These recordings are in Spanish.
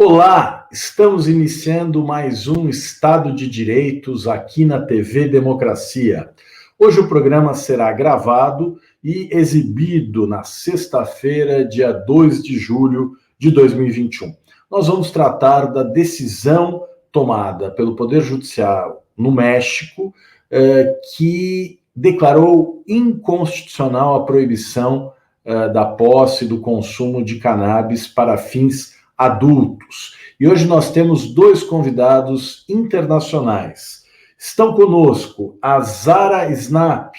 Olá, estamos iniciando mais um Estado de Direitos aqui na TV Democracia. Hoje o programa será gravado e exibido na sexta-feira, dia 2 de julho de 2021. Nós vamos tratar da decisão tomada pelo Poder Judicial no México, que declarou inconstitucional a proibição da posse e do consumo de cannabis para fins adultos. E hoje nós temos dois convidados internacionais. Estão conosco a Zara Snap,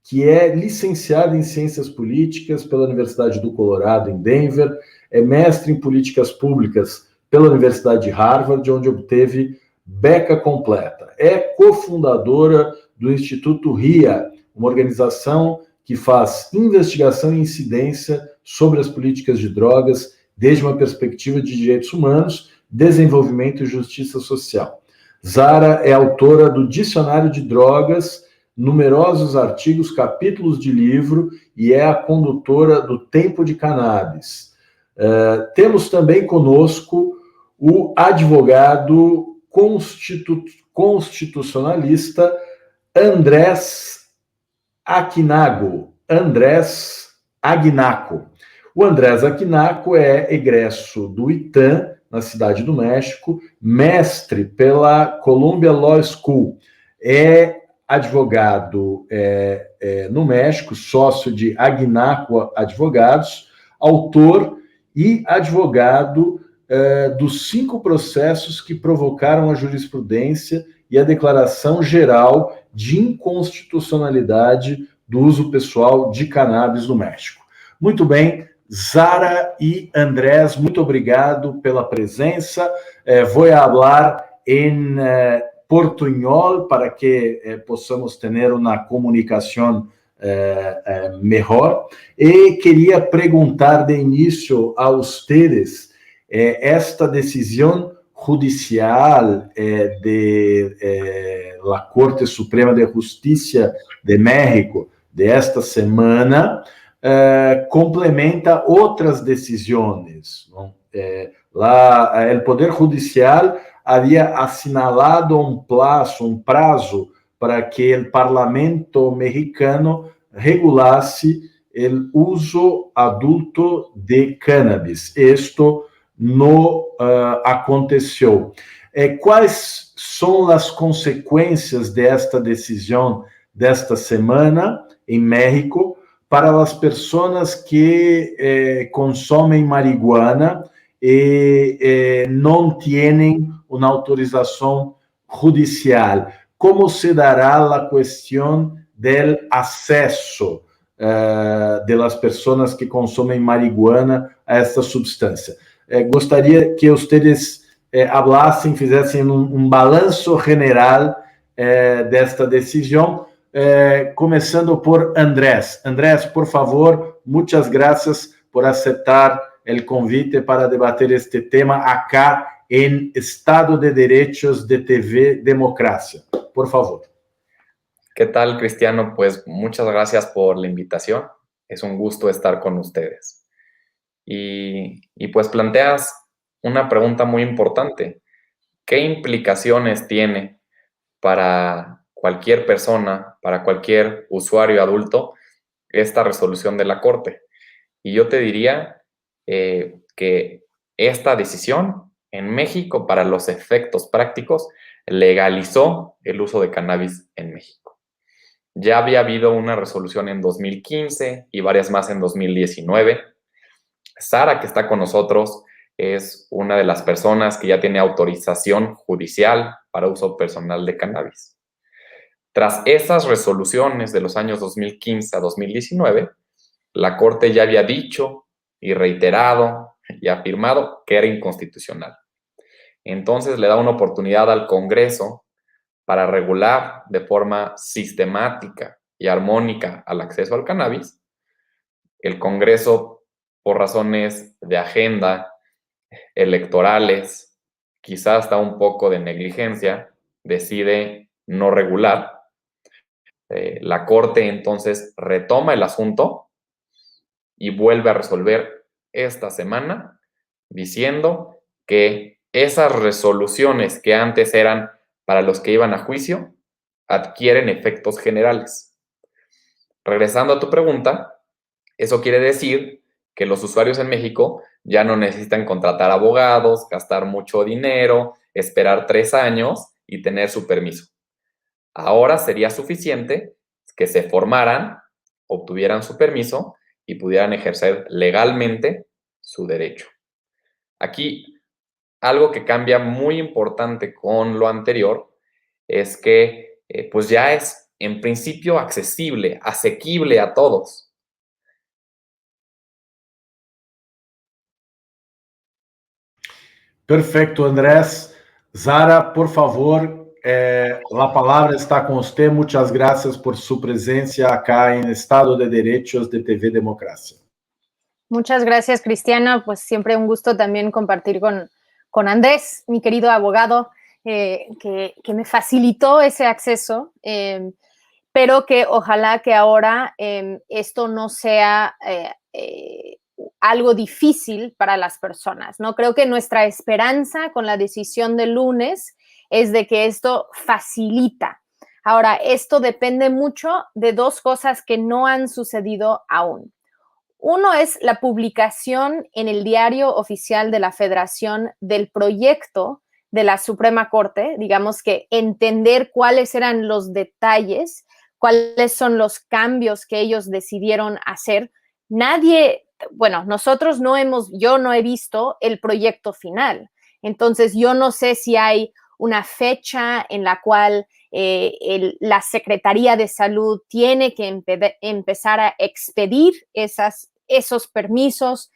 que é licenciada em Ciências Políticas pela Universidade do Colorado, em Denver, é mestre em Políticas Públicas pela Universidade de Harvard, onde obteve beca completa. É cofundadora do Instituto RIA, uma organização que faz investigação e incidência sobre as políticas de drogas desde uma perspectiva de direitos humanos, desenvolvimento e justiça social. Zara é autora do Dicionário de Drogas, numerosos artigos, capítulos de livro, e é a condutora do Tempo de Cannabis. Temos também conosco o advogado constitucionalista Andrés Agnaco. O Andrés Agnaco é egresso do ITAM, na Cidade do México, mestre pela Columbia Law School, é advogado no México, sócio de Agnaco Advogados, autor e advogado dos 5 processos que provocaram a jurisprudência e a declaração geral de inconstitucionalidade do uso pessoal de cannabis no México. Muito bem, Zara y Andrés, muito obrigado pela presença. Voy a hablar en portuñol para que possamos ter uma comunicação melhor. E queria perguntar de início a ustedes esta decisão judicial de la Corte Suprema de Justicia de México de esta semana complementa outras decisões. O Poder Judicial havia assinalado um prazo para que o Parlamento mexicano regulasse o uso adulto de cannabis. Isto não aconteceu. Quais são as consequências desta decisão desta semana em México para as pessoas que consomem marihuana e não têm uma autorização judicial? Como se dará a questão do acesso de las pessoas que consomem marihuana a esta substância? Gostaria que vocês hablassem, fizessem um balanço general desta decisão, começando por Andrés. Andrés, por favor, muitas graças por aceitar o convite para debater este tema acá em Estado de Direitos de TV Democracia. Por favor. ¿Qué tal, Cristiano? Pues muchas gracias por la invitación. Es un gusto estar con ustedes. Y pues planteas una pregunta muy importante. ¿Qué implicaciones tiene para cualquier persona, para cualquier usuario adulto, esta resolución de la Corte? Y yo te diría que esta decisión en México, para los efectos prácticos, legalizó el uso de cannabis en México. Ya había habido una resolución en 2015 y varias más en 2019. Sara, que está con nosotros, es una de las personas que ya tiene autorización judicial para uso personal de cannabis. Tras esas resoluciones de los años 2015 a 2019, la Corte ya había dicho y reiterado y afirmado que era inconstitucional. Entonces le da una oportunidad al Congreso para regular de forma sistemática y armónica al acceso al cannabis. El Congreso, por razones de agenda, electorales, quizás hasta un poco de negligencia, decide no regular. La Corte entonces retoma el asunto y vuelve a resolver esta semana diciendo que esas resoluciones que antes eran para los que iban a juicio adquieren efectos generales. Regresando a tu pregunta, eso quiere decir que los usuarios en México ya no necesitan contratar abogados, gastar mucho dinero, esperar 3 años y tener su permiso. Ahora sería suficiente que se formaran, obtuvieran su permiso y pudieran ejercer legalmente su derecho. Aquí, algo que cambia muy importante con lo anterior es que pues ya es en principio accesible, asequible a todos. Perfecto, Andrés. Zara, por favor, la palabra está con usted. Muchas gracias por su presencia acá en Estado de Derechos de TV Democracia. Muchas gracias, Cristiano. Pues siempre un gusto también compartir con Andrés, mi querido abogado, que me facilitó ese acceso, pero que ojalá que ahora esto no sea algo difícil para las personas, ¿no? Creo que nuestra esperanza con la decisión del lunes es de que esto facilita. Ahora, esto depende mucho de dos cosas que no han sucedido aún. Uno es la publicación en el Diario Oficial de la Federación del proyecto de la Suprema Corte, digamos que entender cuáles eran los detalles, cuáles son los cambios que ellos decidieron hacer. Nosotros yo no he visto el proyecto final. Entonces, yo no sé si hay una fecha en la cual la Secretaría de Salud tiene que empezar a expedir esos permisos.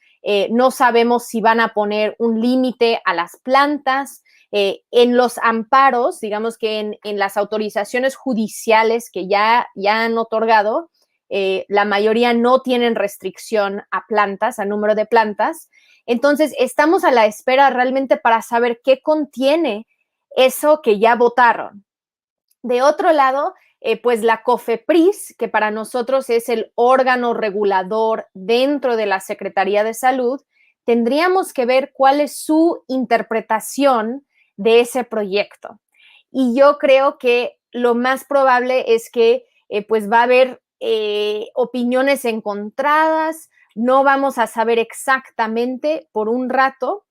No sabemos si van a poner un límite a las plantas. En los amparos, digamos que en las autorizaciones judiciales que ya han otorgado, la mayoría no tienen restricción a plantas, a número de plantas. Entonces, estamos a la espera realmente para saber qué contiene eso que ya votaron. De otro lado, pues la COFEPRIS, que para nosotros es el órgano regulador dentro de la Secretaría de Salud, tendríamos que ver cuál es su interpretación de ese proyecto. Y yo creo que lo más probable es que pues va a haber opiniones encontradas, no vamos a saber exactamente por un rato,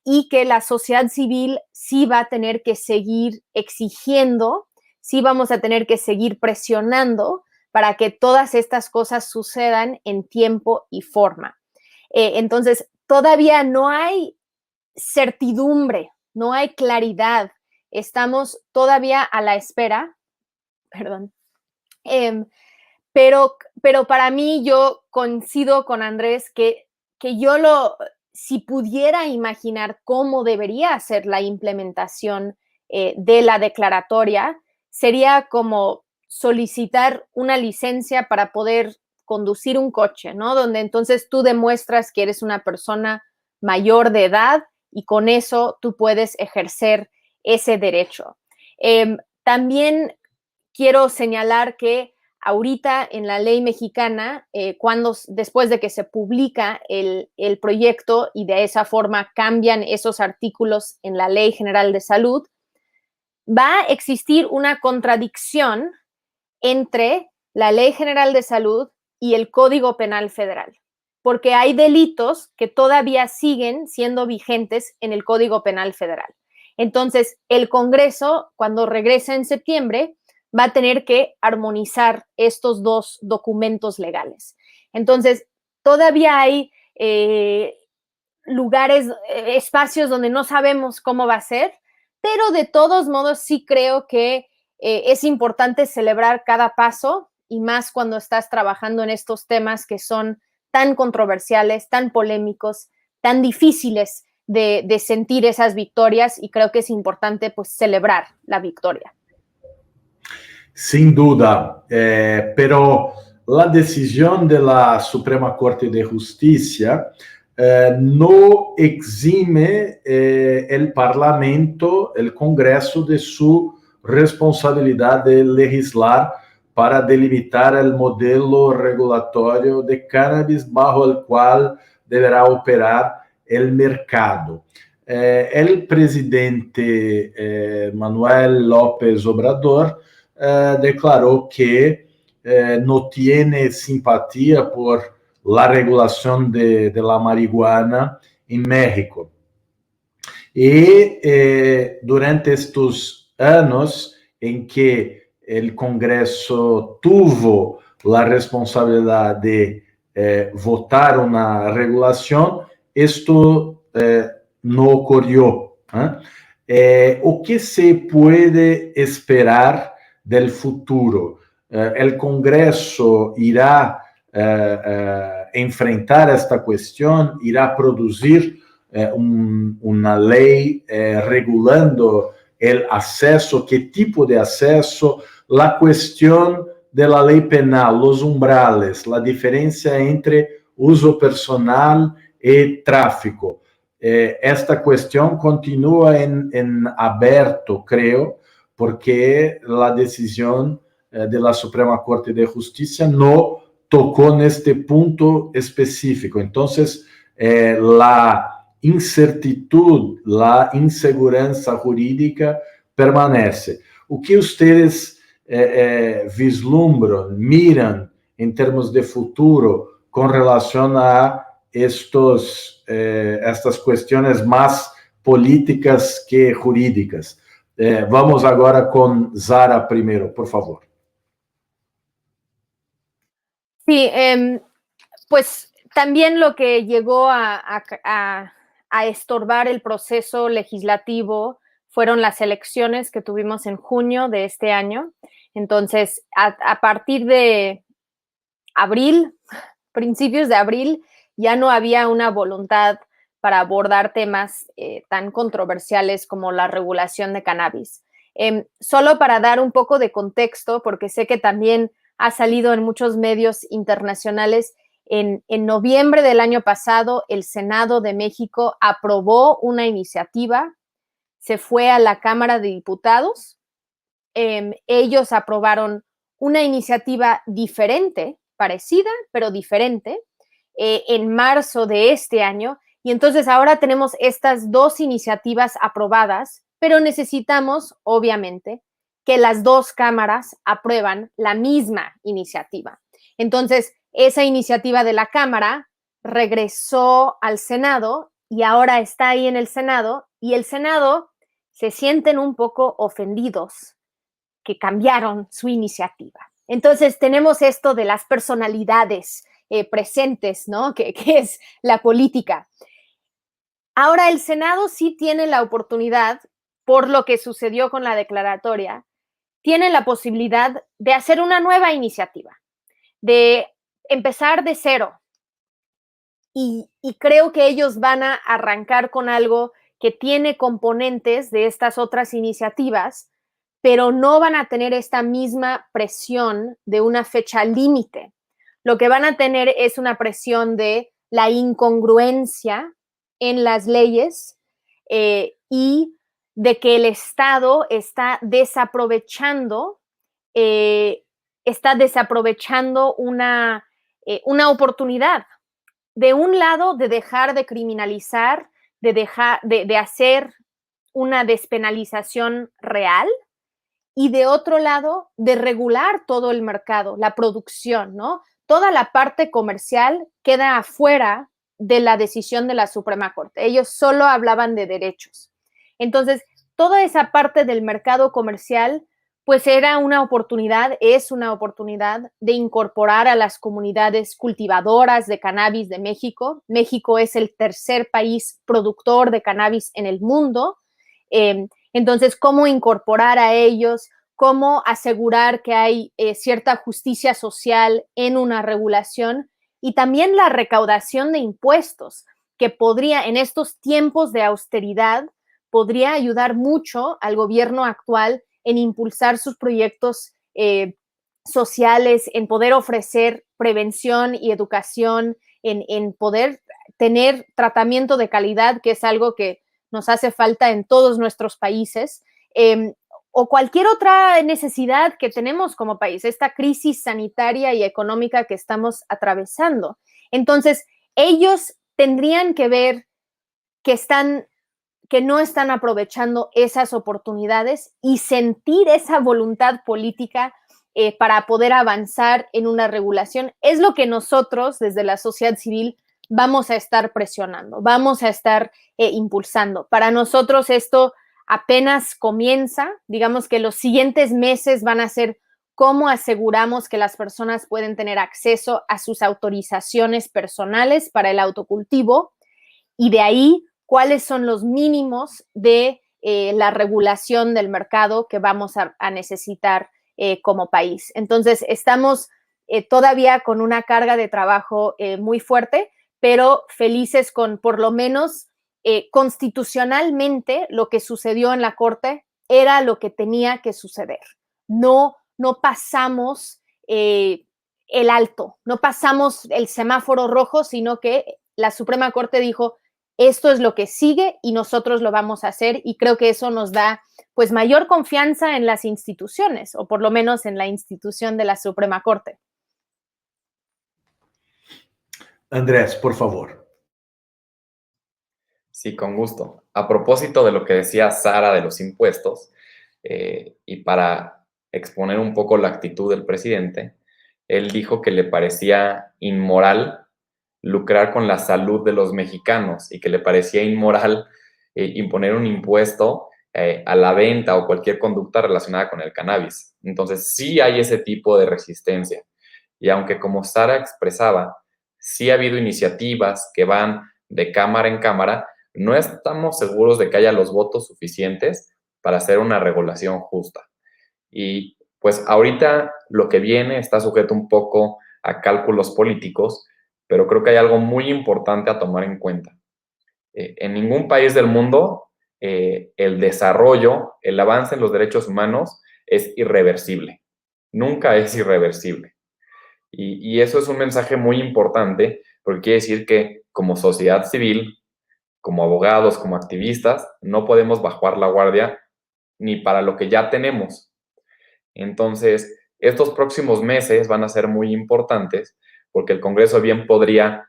y que la sociedad civil sí va a tener que seguir exigiendo, sí vamos a tener que seguir presionando para que todas estas cosas sucedan en tiempo y forma. Entonces, todavía no hay certidumbre, no hay claridad. Estamos todavía a la espera, perdón. Pero para mí, yo coincido con Andrés que si pudiera imaginar cómo debería ser la implementación de la declaratoria, sería como solicitar una licencia para poder conducir un coche, ¿no? Donde entonces tú demuestras que eres una persona mayor de edad y con eso tú puedes ejercer ese derecho. También quiero señalar que ahorita en la ley mexicana, después de que se publica el proyecto y de esa forma cambian esos artículos en la Ley General de Salud, va a existir una contradicción entre la Ley General de Salud y el Código Penal Federal, porque hay delitos que todavía siguen siendo vigentes en el Código Penal Federal. Entonces, el Congreso, cuando regrese en septiembre, va a tener que armonizar estos dos documentos legales. Entonces, todavía hay espacios donde no sabemos cómo va a ser, pero de todos modos sí creo que es importante celebrar cada paso y más cuando estás trabajando en estos temas que son tan controversiales, tan polémicos, tan difíciles de sentir esas victorias, y creo que es importante pues celebrar la victoria. Sin duda, pero la decisión de la Suprema Corte de Justicia no exime el Parlamento, el Congreso, de su responsabilidad de legislar para delimitar el modelo regulatorio de cannabis bajo el cual deberá operar el mercado. el presidente Manuel López Obrador declaró que no tiene simpatía por la regulación de la marihuana en México. Y durante estos años en que el Congreso tuvo la responsabilidad de votar una regulación, esto no ocurrió. ¿O qué se puede esperar del futuro? ¿El Congreso irá enfrentar esta cuestión? ¿Irá producir una ley regulando el acceso? ¿Qué tipo de acceso? La cuestión de la ley penal, los umbrales, la diferencia entre uso personal y tráfico. Esta cuestión continúa en abierto, creo, porque la decisión de la Suprema Corte de Justicia no tocó en este punto específico. Entonces, la incertidumbre, la insegurança jurídica permanece. O que ustedes vislumbram, miram em termos de futuro com relação a estas questões mais políticas que jurídicas? Vamos agora com Zara primeiro, por favor. Sí, pues también lo que llegó a estorbar el proceso legislativo fueron las elecciones que tuvimos en junio de este año. Entonces, a partir de abril, principios de abril, ya no había una voluntad para abordar temas tan controversiales como la regulación de cannabis. Solo para dar un poco de contexto, porque sé que también ha salido en muchos medios internacionales, en noviembre del año pasado, el Senado de México aprobó una iniciativa, se fue a la Cámara de Diputados, ellos aprobaron una iniciativa diferente, parecida, pero diferente, en marzo de este año, y entonces ahora tenemos estas dos iniciativas aprobadas, pero necesitamos, obviamente, que las dos cámaras aprueban la misma iniciativa. Entonces, esa iniciativa de la Cámara regresó al Senado y ahora está ahí en el Senado, y el Senado se sienten un poco ofendidos que cambiaron su iniciativa. Entonces, tenemos esto de las personalidades presentes, ¿no? Que es la política. Ahora, el Senado sí tiene la oportunidad, por lo que sucedió con la declaratoria, tiene la posibilidad de hacer una nueva iniciativa, de empezar de cero. Y creo que ellos van a arrancar con algo que tiene componentes de estas otras iniciativas, pero no van a tener esta misma presión de una fecha límite. Lo que van a tener es una presión de la incongruencia en las leyes y de que el Estado está desaprovechando una oportunidad. De un lado, de dejar de criminalizar, de hacer una despenalización real, y de otro lado, de regular todo el mercado, la producción, ¿no? Toda la parte comercial queda afuera de la decisión de la Suprema Corte. Ellos solo hablaban de derechos. Entonces, toda esa parte del mercado comercial, pues era una oportunidad, es una oportunidad de incorporar a las comunidades cultivadoras de cannabis de México. México es el tercer país productor de cannabis en el mundo. Entonces, ¿cómo incorporar a ellos? ¿Cómo asegurar que hay cierta justicia social en una regulación? Y también la recaudación de impuestos, que podría, en estos tiempos de austeridad, podría ayudar mucho al gobierno actual en impulsar sus proyectos sociales, en poder ofrecer prevención y educación, en poder tener tratamiento de calidad, que es algo que nos hace falta en todos nuestros países, o cualquier otra necesidad que tenemos como país, esta crisis sanitaria y económica que estamos atravesando. Entonces, ellos tendrían que ver que están que no están aprovechando esas oportunidades y sentir esa voluntad política para poder avanzar en una regulación. Es lo que nosotros, desde la sociedad civil, vamos a estar presionando, vamos a estar impulsando. Para nosotros esto apenas comienza, digamos que los siguientes meses van a ser cómo aseguramos que las personas pueden tener acceso a sus autorizaciones personales para el autocultivo y de ahí cuáles son los mínimos de la regulación del mercado que vamos a necesitar como país. Entonces, estamos todavía con una carga de trabajo muy fuerte, pero felices con por lo menos constitucionalmente lo que sucedió en la Corte era lo que tenía que suceder. No pasamos el alto, no pasamos el semáforo rojo, sino que la Suprema Corte dijo, esto es lo que sigue y nosotros lo vamos a hacer, y creo que eso nos da pues mayor confianza en las instituciones, o por lo menos en la institución de la Suprema Corte. Andrés, por favor. Sí, con gusto. A propósito de lo que decía Sara de los impuestos, y para exponer un poco la actitud del presidente, él dijo que le parecía inmoral lucrar con la salud de los mexicanos y que le parecía inmoral imponer un impuesto a la venta o cualquier conducta relacionada con el cannabis. Entonces, sí hay ese tipo de resistencia. Y aunque, como Sara expresaba, sí ha habido iniciativas que van de cámara en cámara, no estamos seguros de que haya los votos suficientes para hacer una regulación justa. Y pues ahorita lo que viene está sujeto un poco a cálculos políticos, pero creo que hay algo muy importante a tomar en cuenta. En ningún país del mundo el desarrollo, el avance en los derechos humanos es irreversible. Nunca es irreversible. Y eso es un mensaje muy importante, porque quiere decir que como sociedad civil, como abogados, como activistas, no podemos bajar la guardia ni para lo que ya tenemos. Entonces, estos próximos meses van a ser muy importantes porque el Congreso bien podría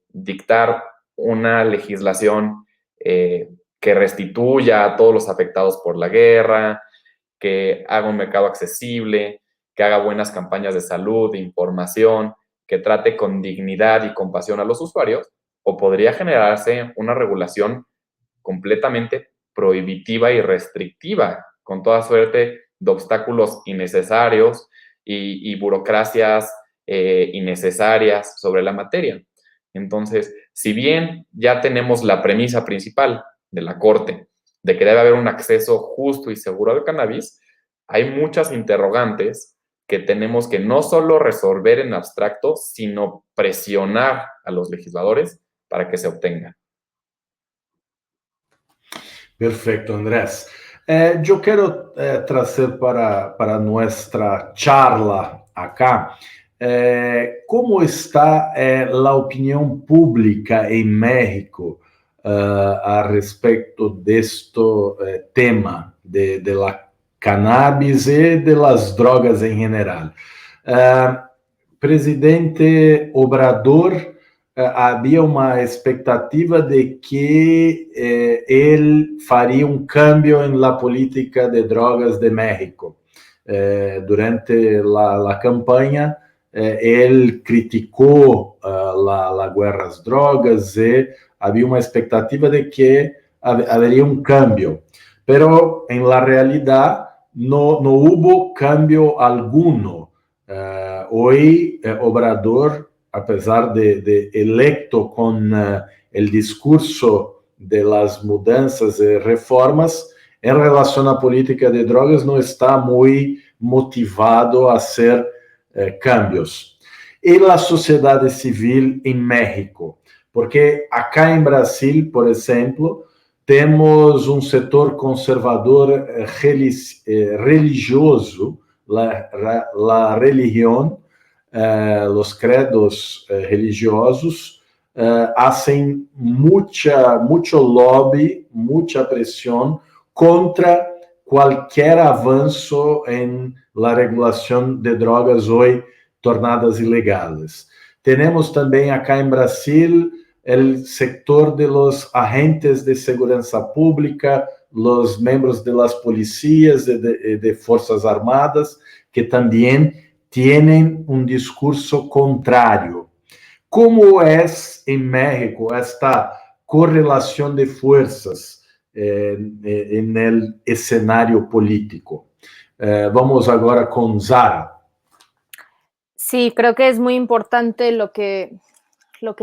dictar una legislación que restituya a todos los afectados por la guerra, que haga un mercado accesible, que haga buenas campañas de salud, de información, que trate con dignidad y compasión a los usuarios, o podría generarse una regulación completamente prohibitiva y restrictiva, con toda suerte de obstáculos innecesarios y burocracias innecesarias sobre la materia. Entonces, si bien ya tenemos la premisa principal de la Corte de que debe haber un acceso justo y seguro al cannabis, hay muchas interrogantes que tenemos que no solo resolver en abstracto, sino presionar a los legisladores para que se obtengan. Perfecto, Andrés. Yo quiero trazer para nuestra charla acá cómo está la opinión pública en México a respecto de este tema de la cannabis y de las drogas en general. Presidente Obrador havia uma expectativa de que ele faria um câmbio na política de drogas de México. Durante a campanha, ele criticou a guerra às drogas e havia uma expectativa de que haveria um câmbio. Pero, em la realidade, não houve câmbio alguno. Hoy, Obrador, a pesar de electo con el discurso de las mudanzas y reformas, en relación a política de drogas no está muy motivado a hacer cambios. Y la sociedad civil en México, porque acá en Brasil, por ejemplo, tenemos un sector conservador religioso, la religión, los credos religiosos hacen mucho lobby, mucha presión contra cualquier avance en la regulación de drogas hoy tornadas ilegales. Tenemos también acá en Brasil el sector de los agentes de seguridad pública, los miembros de las policías, de Fuerzas Armadas, que también tienen un discurso contrario. ¿Cómo es en México esta correlación de fuerzas en el escenario político? Vamos ahora con Zara. Sí, creo que es muy importante lo que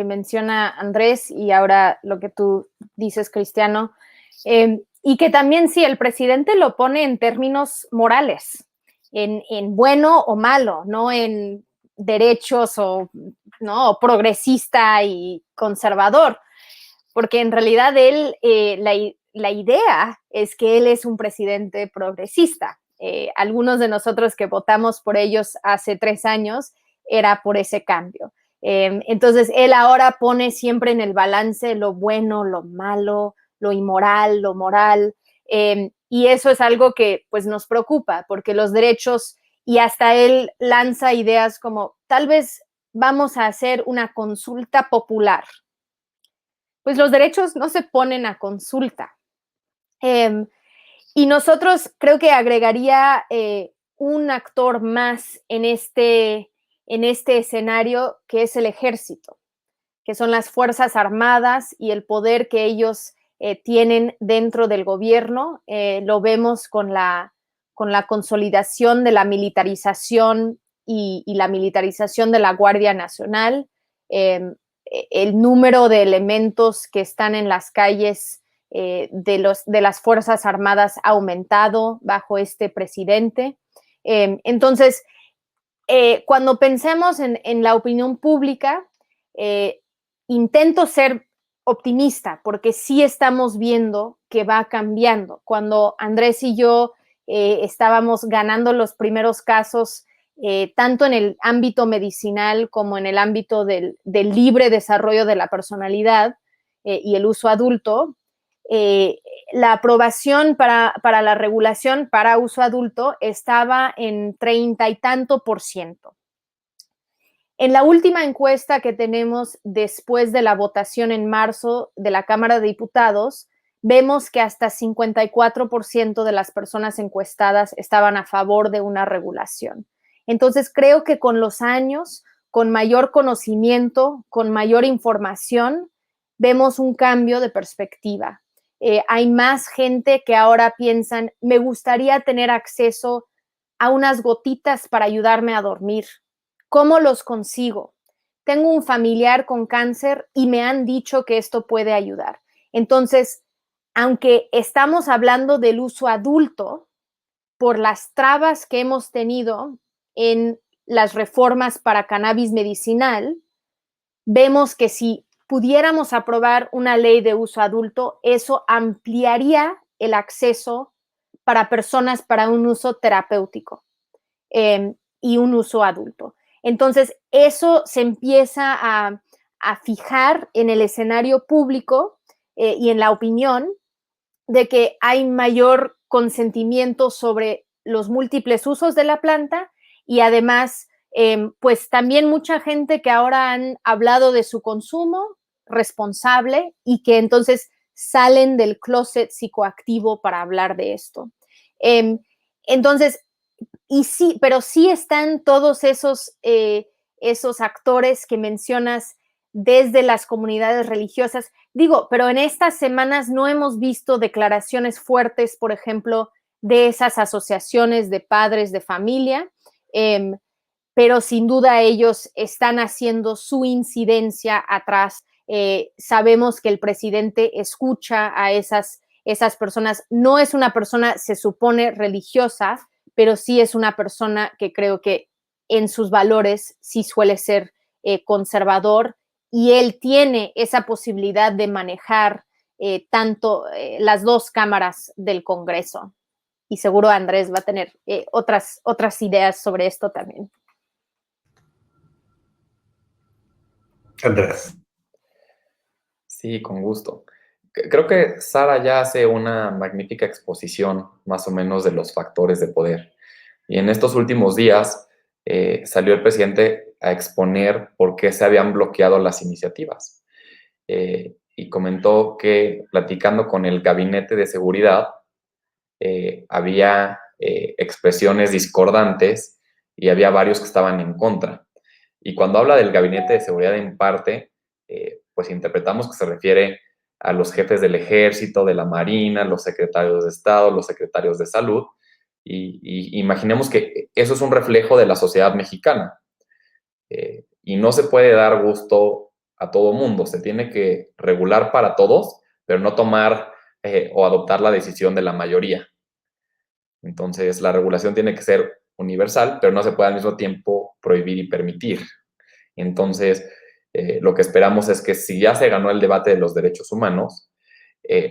menciona Andrés y ahora lo que tú dices, Cristiano, y que también sí, el presidente lo pone en términos morales, en bueno o malo, no en derechos o progresista y conservador, porque en realidad él, la idea es que él es un presidente progresista. Algunos de nosotros que votamos por ellos hace 3 años era por ese cambio. Entonces, él ahora pone siempre en el balance lo bueno, lo malo, lo inmoral, lo moral, y eso es algo que pues nos preocupa, porque los derechos, y hasta él lanza ideas como, tal vez vamos a hacer una consulta popular. Pues los derechos no se ponen a consulta. Y nosotros creo que agregaría un actor más en este escenario, que es el ejército, que son las Fuerzas Armadas y el poder que ellos tienen dentro del gobierno. Lo vemos con la consolidación de la militarización y la militarización de la Guardia Nacional. El número de elementos que están en las calles de las Fuerzas Armadas ha aumentado bajo este presidente. Entonces, cuando pensemos en la opinión pública, intento ser optimista, porque sí estamos viendo que va cambiando. Cuando Andrés y yo estábamos ganando los primeros casos, tanto en el ámbito medicinal como en el ámbito del libre desarrollo de la personalidad y el uso adulto, la aprobación para la regulación para uso adulto estaba en 30 y tanto %. En la última encuesta que tenemos después de la votación en marzo de la Cámara de Diputados, vemos que hasta 54% de las personas encuestadas estaban a favor de una regulación. Entonces, creo que con los años, con mayor conocimiento, con mayor información, vemos un cambio de perspectiva. Hay más gente que ahora piensan, me gustaría tener acceso a unas gotitas para ayudarme a dormir. ¿Cómo los consigo? Tengo un familiar con cáncer y me han dicho que esto puede ayudar. Entonces, aunque estamos hablando del uso adulto, por las trabas que hemos tenido en las reformas para cannabis medicinal, vemos que si pudiéramos aprobar una ley de uso adulto, eso ampliaría el acceso para personas para un uso terapéutico y un uso adulto. Entonces, eso se empieza a fijar en el escenario público y en la opinión de que hay mayor consentimiento sobre los múltiples usos de la planta y además, pues también mucha gente que ahora han hablado de su consumo responsable y que entonces salen del closet psicoactivo para hablar de esto. Entonces, y sí, pero sí están todos esos actores que mencionas desde las comunidades religiosas. Digo, pero en estas semanas no hemos visto declaraciones fuertes, por ejemplo, de esas asociaciones de padres de familia, pero sin duda ellos están haciendo su incidencia atrás. Sabemos que el presidente escucha a esas personas. No es una persona, se supone, religiosa, pero sí es una persona que creo que en sus valores sí suele ser conservador, y él tiene esa posibilidad de manejar tanto las dos cámaras del Congreso. Y seguro Andrés va a tener otras ideas sobre esto también. Andrés. Sí, con gusto. Creo que Sara ya hace una magnífica exposición más o menos de los factores de poder. Y en estos últimos días salió el presidente a exponer por qué se habían bloqueado las iniciativas. y comentó que platicando con el gabinete de seguridad había expresiones discordantes y había varios que estaban en contra. Y cuando habla del gabinete de seguridad en parte, pues interpretamos que se refiere a los jefes del ejército, de la marina, los secretarios de Estado, los secretarios de salud, y imaginemos que eso es un reflejo de la sociedad mexicana. Y no se puede dar gusto a todo mundo, se tiene que regular para todos, pero no tomar o adoptar la decisión de la mayoría. Entonces, la regulación tiene que ser universal, pero no se puede al mismo tiempo prohibir y permitir. Entonces, lo que esperamos es que si ya se ganó el debate de los derechos humanos,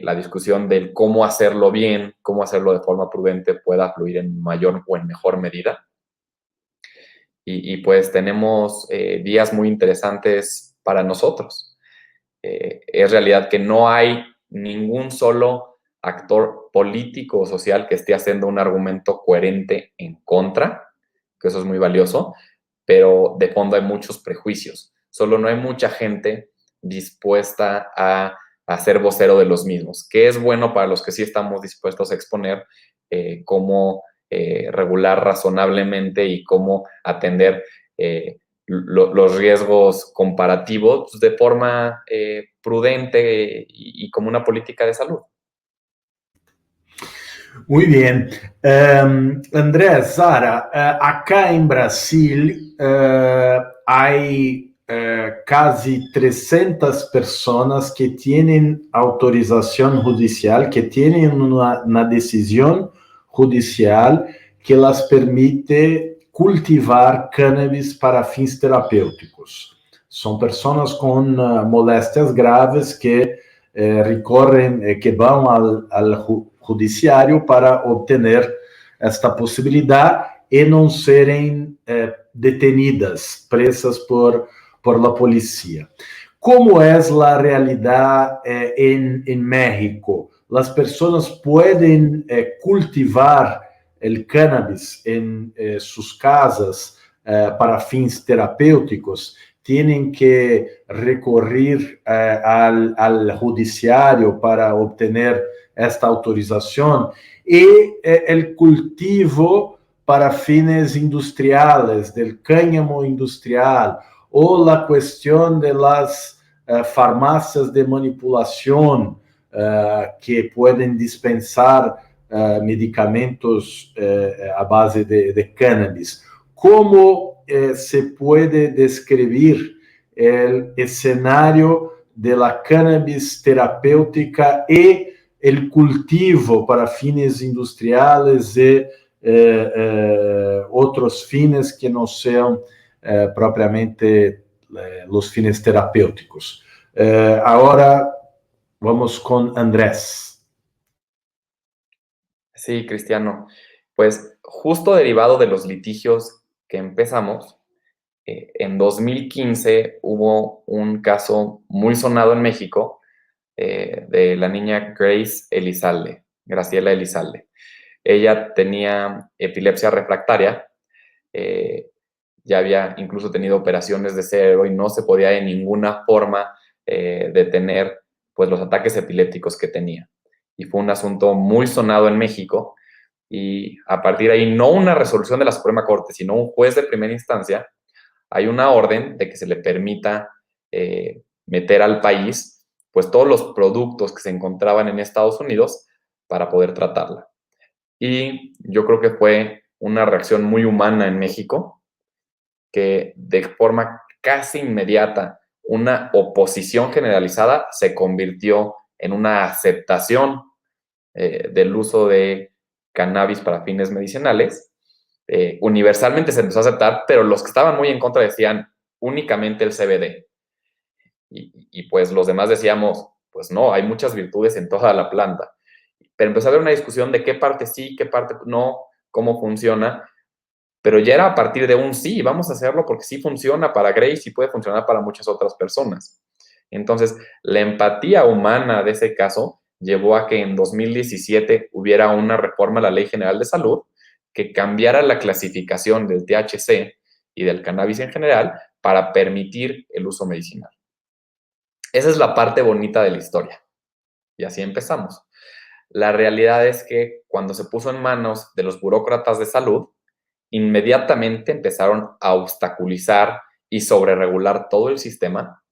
la discusión del cómo hacerlo bien, cómo hacerlo de forma prudente pueda fluir en mayor o en mejor medida. Y pues tenemos días muy interesantes para nosotros. Es realidad que no hay ningún solo actor político o social que esté haciendo un argumento coherente en contra, que eso es muy valioso, pero de fondo hay muchos prejuicios. Solo no hay mucha gente dispuesta a ser vocero de los mismos, que es bueno para los que sí estamos dispuestos a exponer cómo regular razonablemente y cómo atender los riesgos comparativos de forma prudente y como una política de salud. Muy bien. Andrés, Sara, acá en Brasil hay casi 300 personas que tienen autorización judicial, que tienen una decisión judicial que las permite cultivar cannabis para fins terapêuticos. São pessoas com moléstias graves que recorrem, que vão ao judiciário para obter esta possibilidade e não serem detenidas, presas por la policía. ¿Cómo es la realidad en México? ¿Las personas pueden cultivar el cannabis en sus casas para fins terapêuticos? ¿Tienen que recurrir al judiciario para obtener esta autorización? Y el cultivo para fines industriales, del cáñamo industrial, o la cuestión de las farmacias de manipulación que pueden dispensar medicamentos a base de cannabis. ¿Cómo se puede describir el escenario de la cannabis terapêutica y el cultivo para fines industriales y otros fines que no sean propriamente los fines terapêuticos? Ahora vamos con Andrés. Sí, Cristiano. Pues justo derivado de los litigios que empezamos, en 2015 hubo un caso muy sonado en México de la niña Graciela Elizalde. Ella tenía epilepsia refractaria, ya había incluso tenido operaciones de cerebro y no se podía de ninguna forma detener pues, los ataques epilépticos que tenía. Y fue un asunto muy sonado en México y a partir de ahí, no una resolución de la Suprema Corte, sino un juez de primera instancia, hay una orden de que se le permita meter al país pues todos los productos que se encontraban en Estados Unidos para poder tratarla. Y yo creo que fue una reacción muy humana en México, que de forma casi inmediata una oposición generalizada se convirtió en una aceptación del uso de cannabis para fines medicinales. Universalmente se empezó a aceptar, pero los que estaban muy en contra decían únicamente el CBD. Y pues los demás decíamos, pues no, hay muchas virtudes en toda la planta. Pero empezó a haber una discusión de qué parte sí, qué parte no, cómo funciona, pero ya era a partir de un sí, vamos a hacerlo porque sí funciona para Grace y puede funcionar para muchas otras personas. Entonces, la empatía humana de ese caso llevó a que en 2017 hubiera una reforma a la Ley General de Salud que cambiara la clasificación del THC y del cannabis en general para permitir el uso medicinal. Esa es la parte bonita de la historia. Y así empezamos. La realidad es que cuando se puso en manos de los burócratas de salud, inmediatamente empezaron a obstaculizar y sobreregular todo el sistema,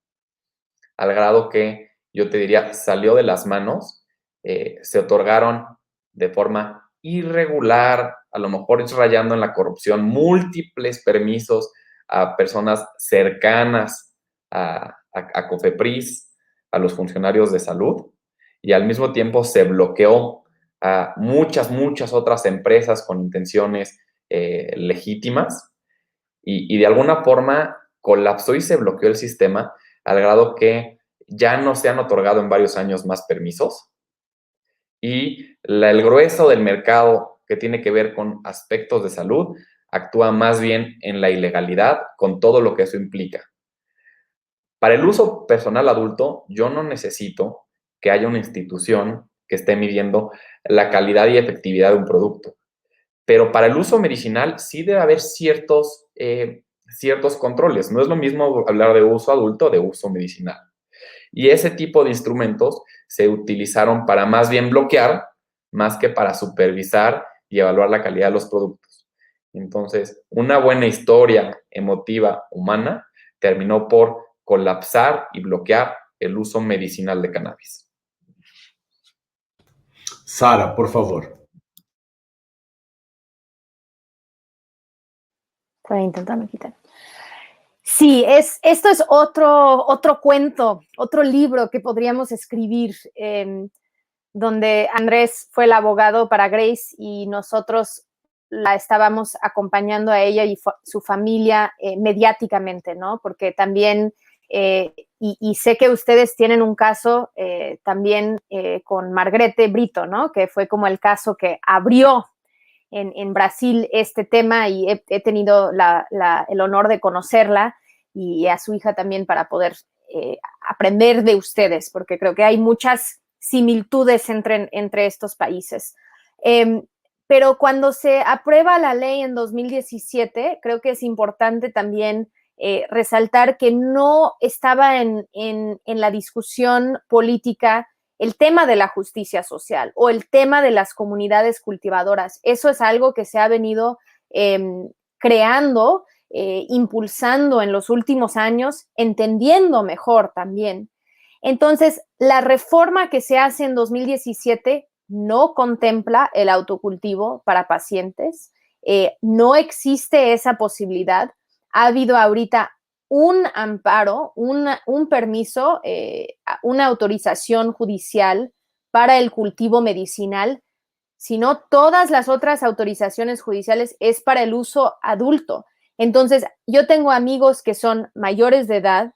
al grado que yo te diría salió de las manos. Se otorgaron de forma irregular, a lo mejor rayando en la corrupción, múltiples permisos a personas cercanas a COFEPRIS, a los funcionarios de salud, y al mismo tiempo se bloqueó a muchas otras empresas con intenciones legítimas, y de alguna forma colapsó y se bloqueó el sistema al grado que ya no se han otorgado en varios años más permisos, y el grueso del mercado que tiene que ver con aspectos de salud actúa más bien en la ilegalidad, con todo lo que eso implica. Para el uso personal adulto, yo no necesito que haya una institución que esté midiendo la calidad y efectividad de un producto. Pero para el uso medicinal sí debe haber ciertos controles. No es lo mismo hablar de uso adulto o de uso medicinal. Y ese tipo de instrumentos se utilizaron para más bien bloquear, más que para supervisar y evaluar la calidad de los productos. Entonces, una buena historia emotiva humana terminó por colapsar y bloquear el uso medicinal de cannabis. Sara, por favor. Estoy intentando quitar. Sí, esto es otro cuento, otro libro que podríamos escribir, donde Andrés fue el abogado para Grace y nosotros la estábamos acompañando a ella y su familia mediáticamente, ¿no? Porque también, y sé que ustedes tienen un caso también con Margrete Brito, ¿no? Que fue como el caso que abrió en Brasil este tema, y he tenido el honor de conocerla y a su hija también para poder aprender de ustedes, porque creo que hay muchas similitudes entre estos países. Pero cuando se aprueba la ley en 2017, creo que es importante también resaltar que no estaba en la discusión política el tema de la justicia social o el tema de las comunidades cultivadoras. Eso es algo que se ha venido creando, impulsando en los últimos años, entendiendo mejor también. Entonces, la reforma que se hace en 2017 no contempla el autocultivo para pacientes, no existe esa posibilidad. Ha habido ahorita un amparo, un permiso, una autorización judicial para el cultivo medicinal, sino todas las otras autorizaciones judiciales es para el uso adulto. Entonces, yo tengo amigos que son mayores de edad,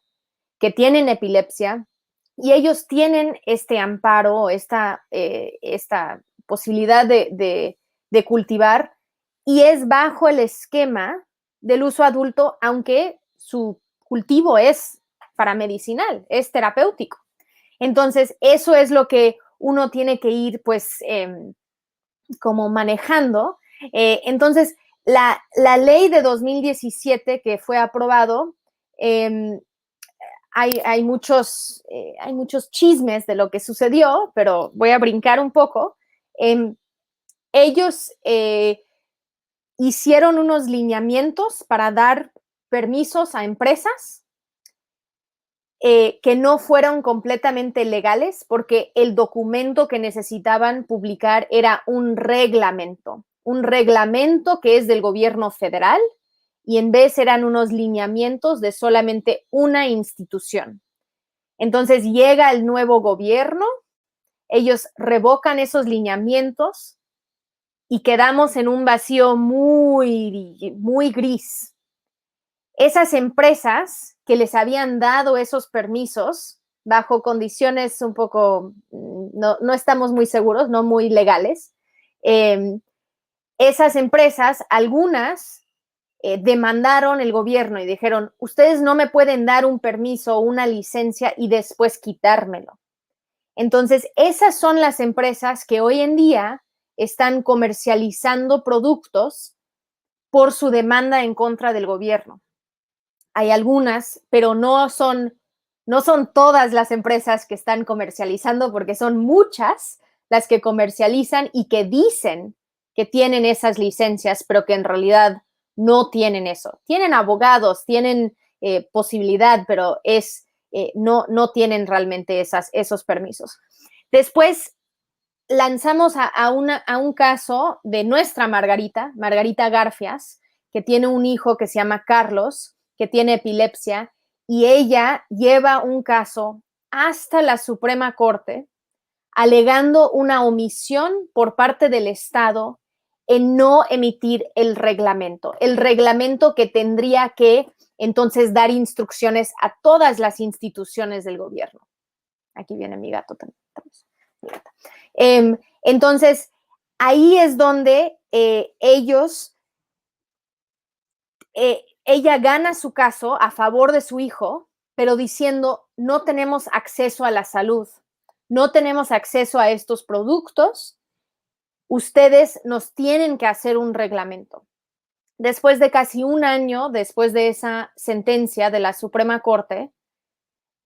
que tienen epilepsia, y ellos tienen este amparo, esta posibilidad de cultivar, y es bajo el esquema del uso adulto, aunque su cultivo es para medicinal, es terapéutico. Entonces, eso es lo que uno tiene que ir, pues, como manejando. Entonces, la ley de 2017 que fue aprobado, hay muchos chismes de lo que sucedió, pero voy a brincar un poco. Ellos hicieron unos lineamientos para dar permisos a empresas que no fueron completamente legales, porque el documento que necesitaban publicar era un reglamento que es del gobierno federal, y en vez eran unos lineamientos de solamente una institución. Entonces llega el nuevo gobierno, ellos revocan esos lineamientos y quedamos en un vacío muy gris. Esas empresas que les habían dado esos permisos bajo condiciones un poco, no estamos muy seguros, no muy legales, esas empresas, algunas demandaron el gobierno y dijeron, ustedes no me pueden dar un permiso o una licencia y después quitármelo. Entonces, esas son las empresas que hoy en día están comercializando productos por su demanda en contra del gobierno. Hay algunas, pero no son No son todas las empresas que están comercializando, porque son muchas las que comercializan y que dicen que tienen esas licencias, pero que en realidad no tienen eso. Tienen abogados, tienen posibilidad, pero no tienen realmente esos permisos. Después lanzamos a un caso de nuestra Margarita Garfias, que tiene un hijo que se llama Carlos, que tiene epilepsia, y ella lleva un caso hasta la Suprema Corte alegando una omisión por parte del Estado en no emitir el reglamento que tendría que entonces dar instrucciones a todas las instituciones del gobierno. Aquí viene mi gato también. Entonces, ahí es donde ella gana su caso a favor de su hijo, pero diciendo, no tenemos acceso a la salud, no tenemos acceso a estos productos, ustedes nos tienen que hacer un reglamento. Después de casi un año, después de esa sentencia de la Suprema Corte,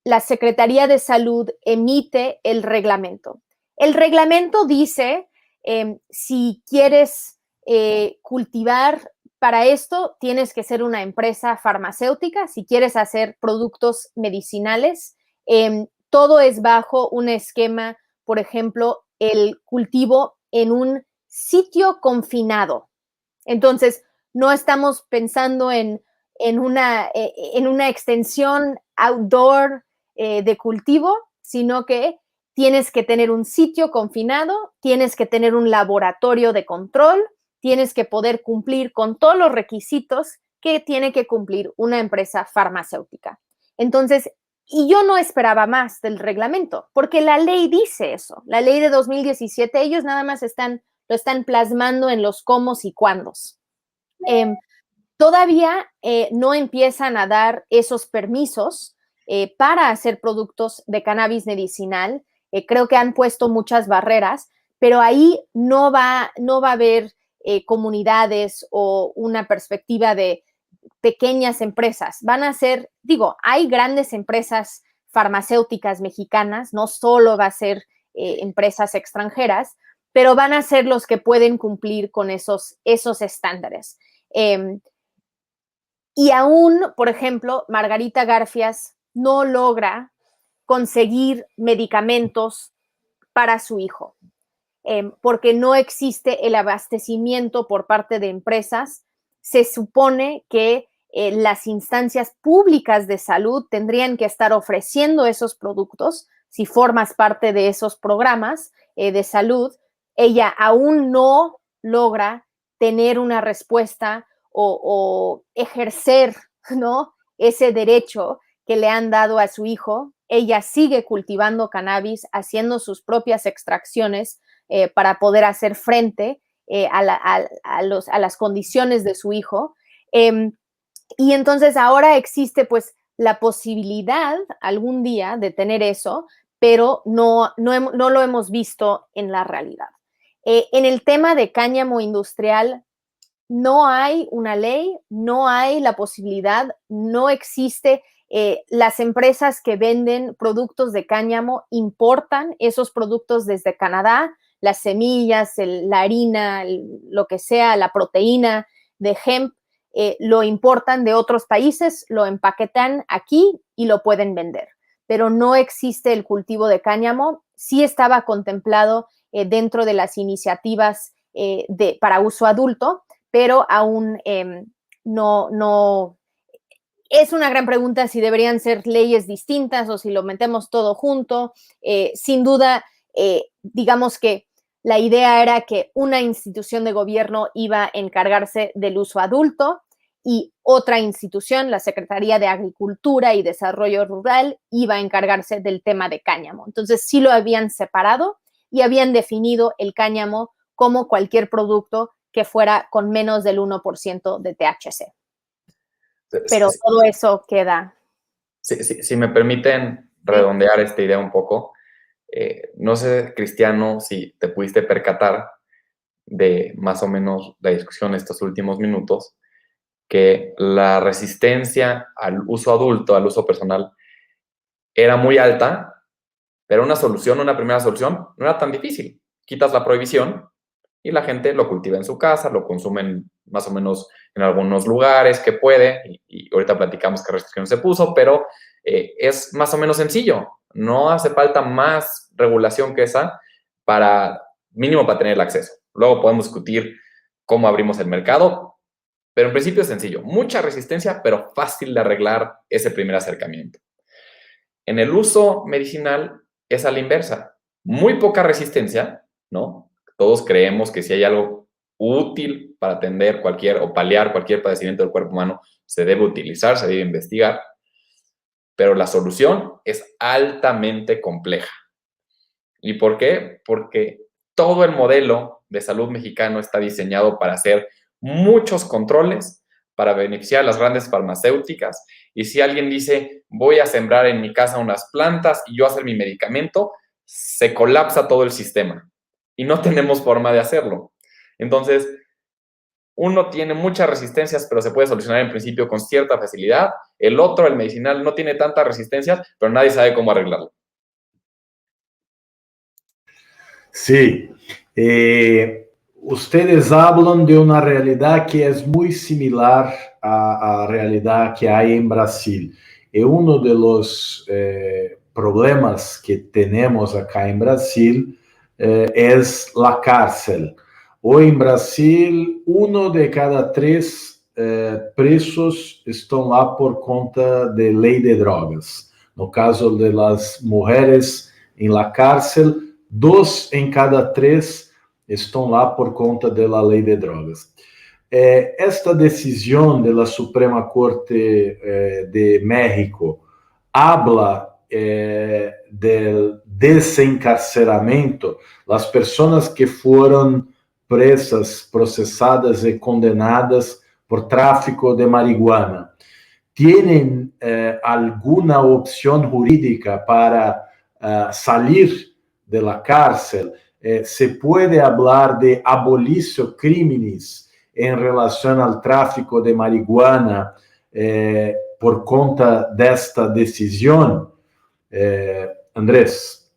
la Secretaría de Salud emite el reglamento. El reglamento dice, si quieres cultivar para esto, tienes que ser una empresa farmacéutica. Si quieres hacer productos medicinales, todo es bajo un esquema, por ejemplo, el cultivo en un sitio confinado. Entonces, no estamos pensando en una extensión outdoor de cultivo, sino que tienes que tener un sitio confinado, tienes que tener un laboratorio de control, tienes que poder cumplir con todos los requisitos que tiene que cumplir una empresa farmacéutica. Entonces, y yo no esperaba más del reglamento, porque la ley dice eso. La ley de 2017, ellos nada más lo están plasmando en los cómo y cuándos. Todavía no empiezan a dar esos permisos para hacer productos de cannabis medicinal. Creo que han puesto muchas barreras, pero ahí no va a haber comunidades o una perspectiva de pequeñas empresas. Van a ser, hay grandes empresas farmacéuticas mexicanas, no solo va a ser empresas extranjeras, pero van a ser los que pueden cumplir con esos estándares. Y aún, por ejemplo, Margarita Garfias no logra conseguir medicamentos para su hijo, porque no existe el abastecimiento por parte de empresas. Se supone que las instancias públicas de salud tendrían que estar ofreciendo esos productos si formas parte de esos programas de salud. Ella aún no logra tener una respuesta o ejercer, ¿no?, ese derecho que le han dado a su hijo. Ella sigue cultivando cannabis, haciendo sus propias extracciones para poder hacer frente a las condiciones de su hijo. Y entonces ahora existe pues la posibilidad algún día de tener eso, pero no lo hemos visto en la realidad. En el tema de cáñamo industrial, no hay una ley, no hay la posibilidad, no existe. Las empresas que venden productos de cáñamo importan esos productos desde Canadá, las semillas, la harina, lo que sea, la proteína de hemp, lo importan de otros países, lo empaquetan aquí y lo pueden vender. Pero no existe el cultivo de cáñamo. Sí estaba contemplado dentro de las iniciativas para uso adulto, pero aún no. Es una gran pregunta si deberían ser leyes distintas o si lo metemos todo junto. Sin duda, digamos que la idea era que una institución de gobierno iba a encargarse del uso adulto y otra institución, la Secretaría de Agricultura y Desarrollo Rural, iba a encargarse del tema de cáñamo. Entonces, sí lo habían separado y habían definido el cáñamo como cualquier producto que fuera con menos del 1% de THC. Pero todo eso queda. Si me permiten redondear esta idea un poco, no sé, Cristiano, si te pudiste percatar de más o menos la discusión estos últimos minutos, que la resistencia al uso adulto, al uso personal, era muy alta, pero una primera solución, no era tan difícil. Quitas la prohibición y la gente lo cultiva en su casa, lo consumen más o menos en algunos lugares que puede, y ahorita platicamos qué restricción se puso, pero es más o menos sencillo. No hace falta más regulación que esa mínimo para tener el acceso. Luego podemos discutir cómo abrimos el mercado, pero en principio es sencillo. Mucha resistencia, pero fácil de arreglar ese primer acercamiento. En el uso medicinal es a la inversa. Muy poca resistencia, ¿no? Todos creemos que si hay algo útil para atender o paliar cualquier padecimiento del cuerpo humano, se debe utilizar, se debe investigar, pero la solución es altamente compleja. ¿Y por qué? Porque todo el modelo de salud mexicano está diseñado para hacer muchos controles, para beneficiar a las grandes farmacéuticas. Y si alguien dice, voy a sembrar en mi casa unas plantas y yo hacer mi medicamento, se colapsa todo el sistema y no tenemos forma de hacerlo. Entonces, uno tiene muchas resistencias, pero se puede solucionar en principio con cierta facilidad. El otro, el medicinal, no tiene tantas resistencias, pero nadie sabe cómo arreglarlo. Sí. Ustedes hablan de una realidad que es muy similar a la realidad que hay en Brasil. Y uno de los problemas que tenemos acá en Brasil es la cárcel. Hoy en Brasil, 1 de cada 3 presos estão lá por conta de lei de drogas. No caso de las mujeres en la cárcel, 2 em cada 3 estão lá por conta da lei de drogas. Esta decisão da Suprema Corte de México habla del desencarceramento. As pessoas que foram presas, processadas e condenadas por tráfico de marihuana, ¿tienen alguna opción jurídica para salir de la cárcel? ¿Se puede hablar de abolicio crímenes en relación al tráfico de marihuana por conta desta decisión? Andrés.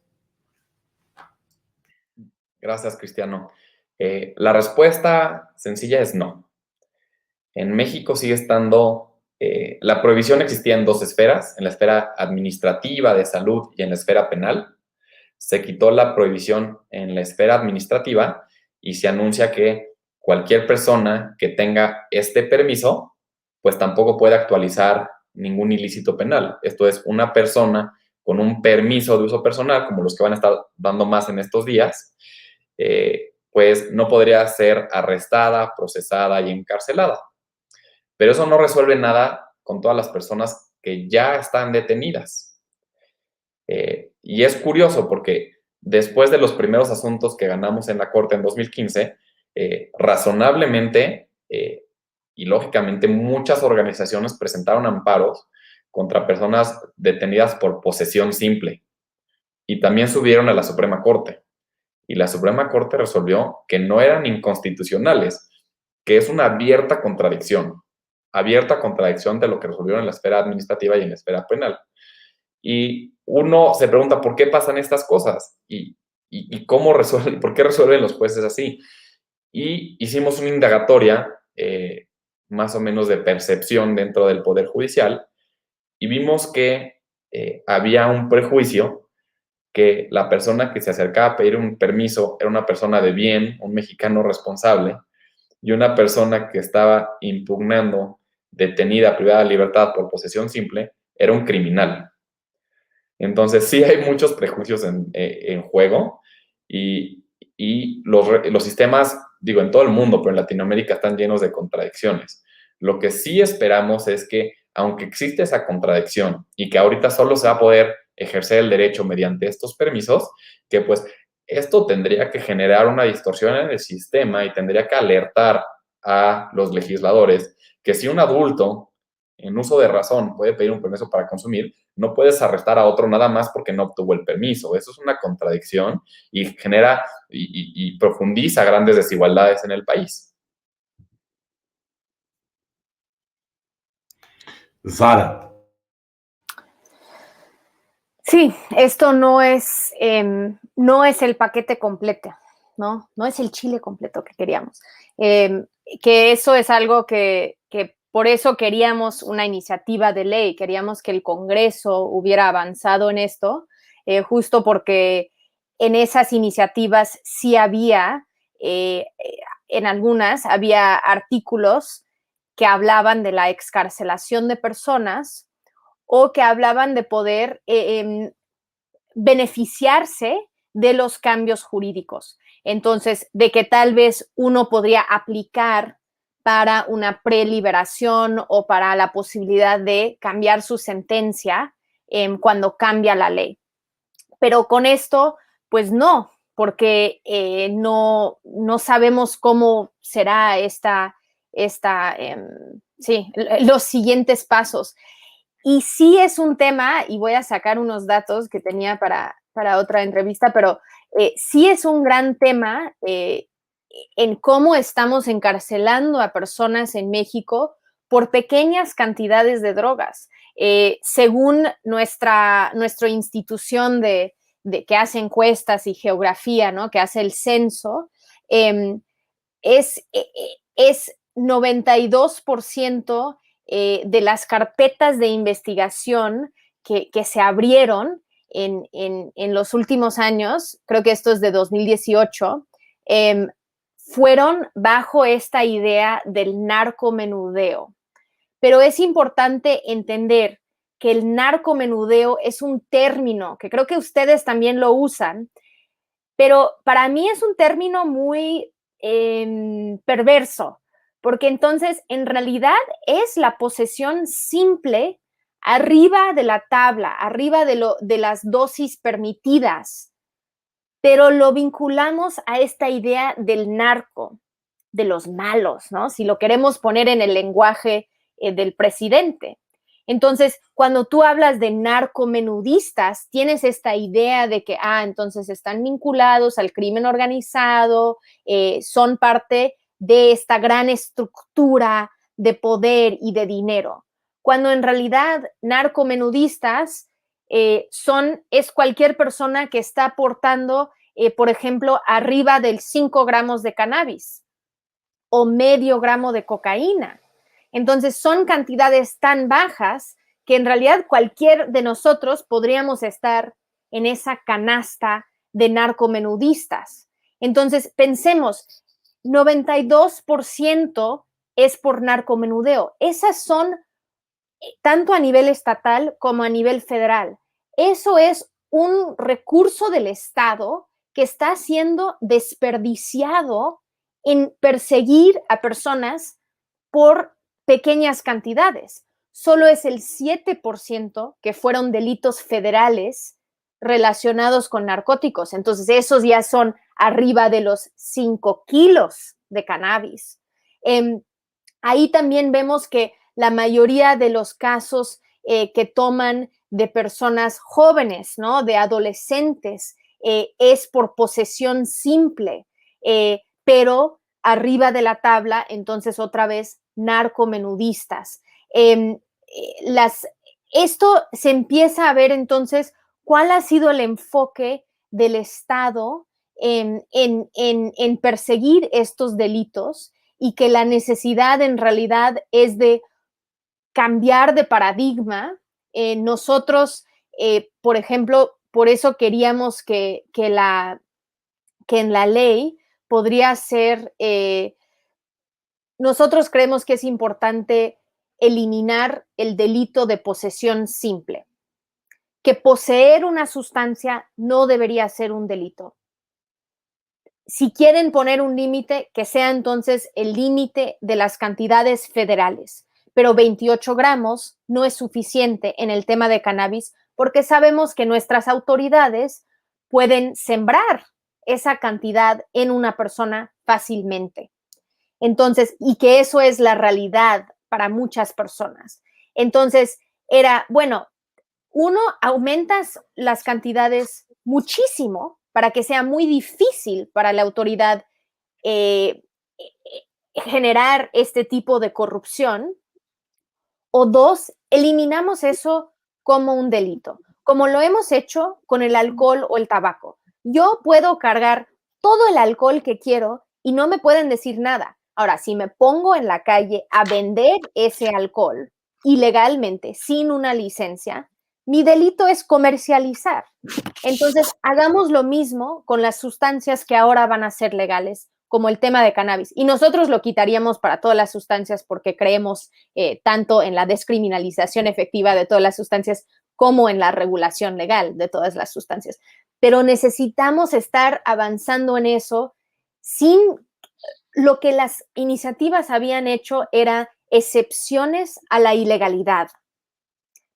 Gracias, Cristiano. La respuesta sencilla es no. En México sigue estando, la prohibición existía en 2 esferas, en la esfera administrativa de salud y en la esfera penal. Se quitó la prohibición en la esfera administrativa y se anuncia que cualquier persona que tenga este permiso, pues tampoco puede actualizar ningún ilícito penal. Esto es, una persona con un permiso de uso personal, como los que van a estar dando más en estos días, pues no podría ser arrestada, procesada y encarcelada. Pero eso no resuelve nada con todas las personas que ya están detenidas. Y es curioso porque después de los primeros asuntos que ganamos en la Corte en 2015, razonablemente y lógicamente muchas organizaciones presentaron amparos contra personas detenidas por posesión simple y también subieron a la Suprema Corte. Y la Suprema Corte resolvió que no eran inconstitucionales, que es una abierta contradicción de lo que resolvieron en la esfera administrativa y en la esfera penal. Y uno se pregunta por qué pasan estas cosas y cómo resuelven, por qué resuelven los jueces así. Y hicimos una indagatoria más o menos de percepción dentro del Poder Judicial y vimos que había un prejuicio que la persona que se acercaba a pedir un permiso era una persona de bien, un mexicano responsable, y una persona que estaba impugnando, detenida, privada de libertad por posesión simple, era un criminal. Entonces, sí hay muchos prejuicios en juego y los sistemas, digo, en todo el mundo, pero en Latinoamérica están llenos de contradicciones. Lo que sí esperamos es que, aunque existe esa contradicción y que ahorita solo se va a poder ejercer el derecho mediante estos permisos, que pues esto tendría que generar una distorsión en el sistema y tendría que alertar a los legisladores que si un adulto en uso de razón puede pedir un permiso para consumir, no puedes arrestar a otro nada más porque no obtuvo el permiso. Eso es una contradicción y genera y profundiza grandes desigualdades en el país. Zara. Sí, esto no es el paquete completo, ¿no? No es el chile completo que queríamos. Que eso es algo que por eso queríamos una iniciativa de ley, queríamos que el Congreso hubiera avanzado en esto, justo porque en esas iniciativas sí había, en algunas, había artículos que hablaban de la excarcelación de personas o que hablaban de poder beneficiarse de los cambios jurídicos. Entonces, de que tal vez uno podría aplicar para una preliberación o para la posibilidad de cambiar su sentencia cuando cambia la ley. Pero con esto, pues no, porque no sabemos cómo será los siguientes pasos. Y sí es un tema, y voy a sacar unos datos que tenía para otra entrevista, pero sí es un gran tema en cómo estamos encarcelando a personas en México por pequeñas cantidades de drogas. Según nuestra institución de que hace encuestas y geografía, ¿no? Que hace el censo, es 92% de las carpetas de investigación que se abrieron en los últimos años, creo que esto es de 2018, fueron bajo esta idea del narcomenudeo. Pero es importante entender que el narcomenudeo es un término que creo que ustedes también lo usan, pero para mí es un término muy perverso, porque entonces en realidad es la posesión simple arriba de la tabla, arriba de las dosis permitidas, pero lo vinculamos a esta idea del narco, de los malos, ¿no? Si lo queremos poner en el lenguaje del presidente. Entonces, cuando tú hablas de narcomenudistas, tienes esta idea de que, entonces están vinculados al crimen organizado, son parte de esta gran estructura de poder y de dinero. Cuando en realidad narcomenudistas es cualquier persona que está aportando, por ejemplo, arriba del 5 gramos de cannabis o medio gramo de cocaína. Entonces son cantidades tan bajas que en realidad cualquier de nosotros podríamos estar en esa canasta de narcomenudistas. Entonces pensemos, 92% es por narcomenudeo. Esas son tanto a nivel estatal como a nivel federal. Eso es un recurso del Estado que está siendo desperdiciado en perseguir a personas por pequeñas cantidades. Solo es el 7% que fueron delitos federales relacionados con narcóticos. Entonces, esos ya son arriba de los 5 kilos de cannabis. Ahí también vemos que la mayoría de los casos que toman de personas jóvenes, ¿no? De adolescentes, es por posesión simple, pero arriba de la tabla, entonces otra vez, narcomenudistas. Esto se empieza a ver entonces cuál ha sido el enfoque del Estado en perseguir estos delitos y que la necesidad en realidad es de cambiar de paradigma. Nosotros, por ejemplo, por eso queríamos que en la ley podría ser, nosotros creemos que es importante eliminar el delito de posesión simple, que poseer una sustancia no debería ser un delito. Si quieren poner un límite, que sea entonces el límite de las cantidades federales, pero 28 gramos no es suficiente en el tema de cannabis porque sabemos que nuestras autoridades pueden sembrar esa cantidad en una persona fácilmente. Entonces, y que eso es la realidad para muchas personas. Entonces, aumentas las cantidades muchísimo para que sea muy difícil para la autoridad generar este tipo de corrupción. O 2, eliminamos eso como un delito como lo hemos hecho con el alcohol o el tabaco. Yo puedo cargar todo el alcohol que quiero y no me pueden decir nada. Ahora, si me pongo en la calle a vender ese alcohol ilegalmente, sin una licencia, mi delito es comercializar. Entonces, hagamos lo mismo con las sustancias que ahora van a ser legales, como el tema de cannabis. Y nosotros lo quitaríamos para todas las sustancias porque creemos tanto en la descriminalización efectiva de todas las sustancias como en la regulación legal de todas las sustancias. Pero necesitamos estar avanzando en eso sin lo que las iniciativas habían hecho era excepciones a la ilegalidad,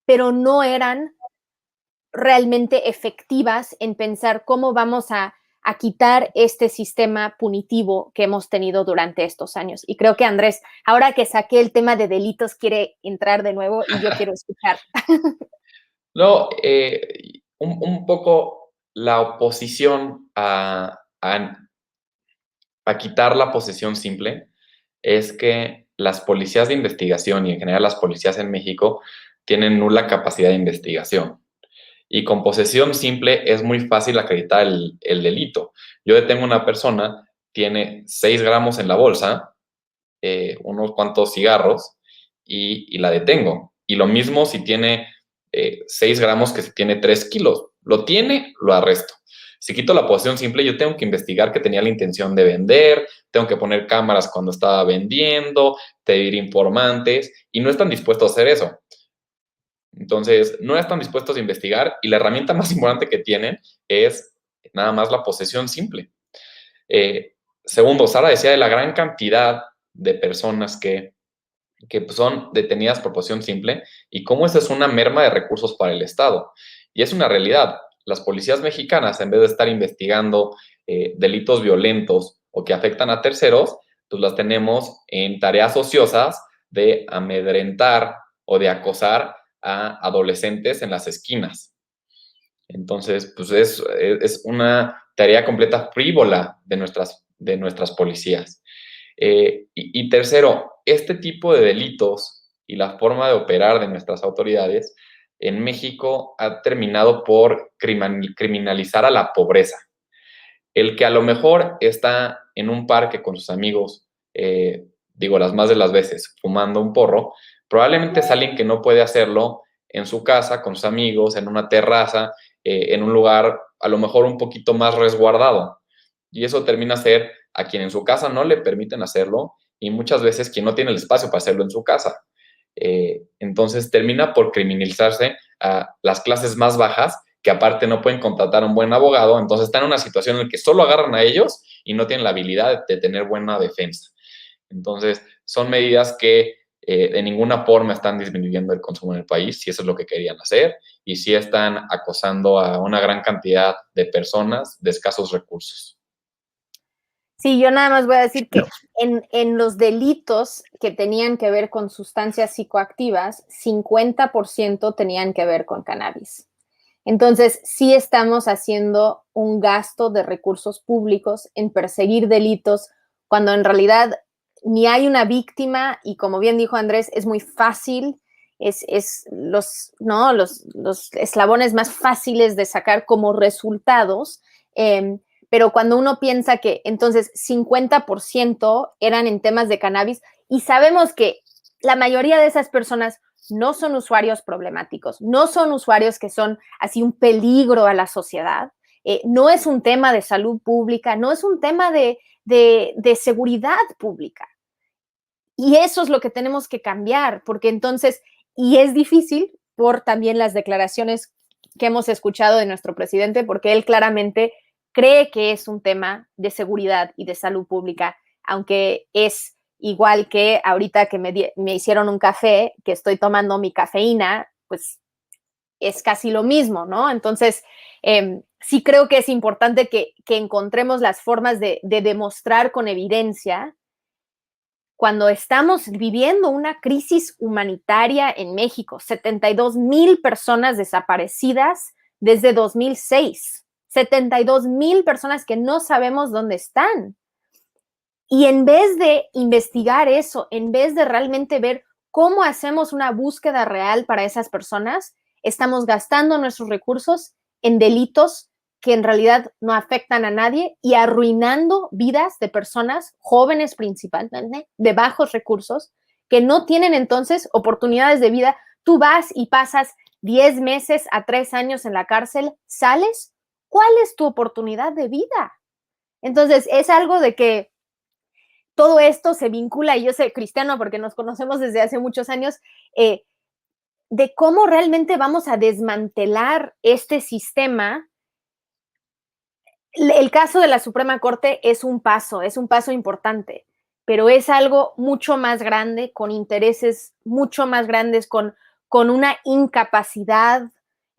pero no eran realmente efectivas en pensar cómo vamos a quitar este sistema punitivo que hemos tenido durante estos años. Y creo que Andrés, ahora que saqué el tema de delitos, quiere entrar de nuevo y yo quiero escuchar. No, un poco la oposición a quitar la posesión simple es que las policías de investigación y en general las policías en México tienen nula capacidad de investigación. Y con posesión simple es muy fácil acreditar el delito. Yo detengo a una persona, tiene 6 gramos en la bolsa, unos cuantos cigarros, y la detengo. Y lo mismo si tiene 6 gramos que si tiene 3 kilos. Lo tiene, lo arresto. Si quito la posesión simple, yo tengo que investigar que tenía la intención de vender, tengo que poner cámaras cuando estaba vendiendo, pedir informantes, y no están dispuestos a hacer eso. Entonces, no están dispuestos a investigar y la herramienta más importante que tienen es nada más la posesión simple. Segundo, Sara decía de la gran cantidad de personas que son detenidas por posesión simple y cómo esa es una merma de recursos para el Estado. Y es una realidad. Las policías mexicanas, en vez de estar investigando delitos violentos o que afectan a terceros, pues las tenemos en tareas ociosas de amedrentar o de acosar a adolescentes en las esquinas. Entonces, pues es una tarea completa frívola de nuestras policías. Y tercero, este tipo de delitos y la forma de operar de nuestras autoridades en México ha terminado por criminalizar a la pobreza. El que a lo mejor está en un parque con sus amigos, las más de las veces, fumando un porro, probablemente es alguien que no puede hacerlo en su casa, con sus amigos, en una terraza, en un lugar a lo mejor un poquito más resguardado. Y eso termina ser a quien en su casa no le permiten hacerlo y muchas veces quien no tiene el espacio para hacerlo en su casa. Entonces termina por criminalizarse a las clases más bajas que aparte no pueden contratar a un buen abogado, entonces están en una situación en la que solo agarran a ellos y no tienen la habilidad de tener buena defensa. Entonces, son medidas que de ninguna forma están disminuyendo el consumo en el país, si eso es lo que querían hacer, y sí están acosando a una gran cantidad de personas de escasos recursos. Sí, yo nada más voy a decir que en los delitos que tenían que ver con sustancias psicoactivas, 50% tenían que ver con cannabis. Entonces, sí estamos haciendo un gasto de recursos públicos en perseguir delitos cuando en realidad ni hay una víctima y como bien dijo Andrés, es muy fácil, es los eslabones más fáciles de sacar como resultados, pero cuando uno piensa que entonces 50% eran en temas de cannabis y sabemos que la mayoría de esas personas no son usuarios problemáticos, no son usuarios que son así un peligro a la sociedad, no es un tema de salud pública, no es un tema de seguridad pública. Y eso es lo que tenemos que cambiar, porque entonces, y es difícil por también las declaraciones que hemos escuchado de nuestro presidente, porque él claramente cree que es un tema de seguridad y de salud pública, aunque es igual que ahorita que me hicieron un café, que estoy tomando mi cafeína, pues es casi lo mismo, ¿no? Entonces, sí creo que es importante que encontremos las formas de demostrar con evidencia cuando estamos viviendo una crisis humanitaria en México, 72,000 personas desaparecidas desde 2006, 72,000 personas que no sabemos dónde están. Y en vez de investigar eso, en vez de realmente ver cómo hacemos una búsqueda real para esas personas, estamos gastando nuestros recursos en delitos que en realidad no afectan a nadie y arruinando vidas de personas jóvenes principalmente, de bajos recursos, que no tienen entonces oportunidades de vida. Tú vas y pasas 10 meses a 3 años en la cárcel, sales, ¿cuál es tu oportunidad de vida? Entonces, es algo de que todo esto se vincula, y yo sé, Cristiano, porque nos conocemos desde hace muchos años, de cómo realmente vamos a desmantelar este sistema. El caso de la Suprema Corte es un paso importante, pero es algo mucho más grande, con intereses mucho más grandes, con una incapacidad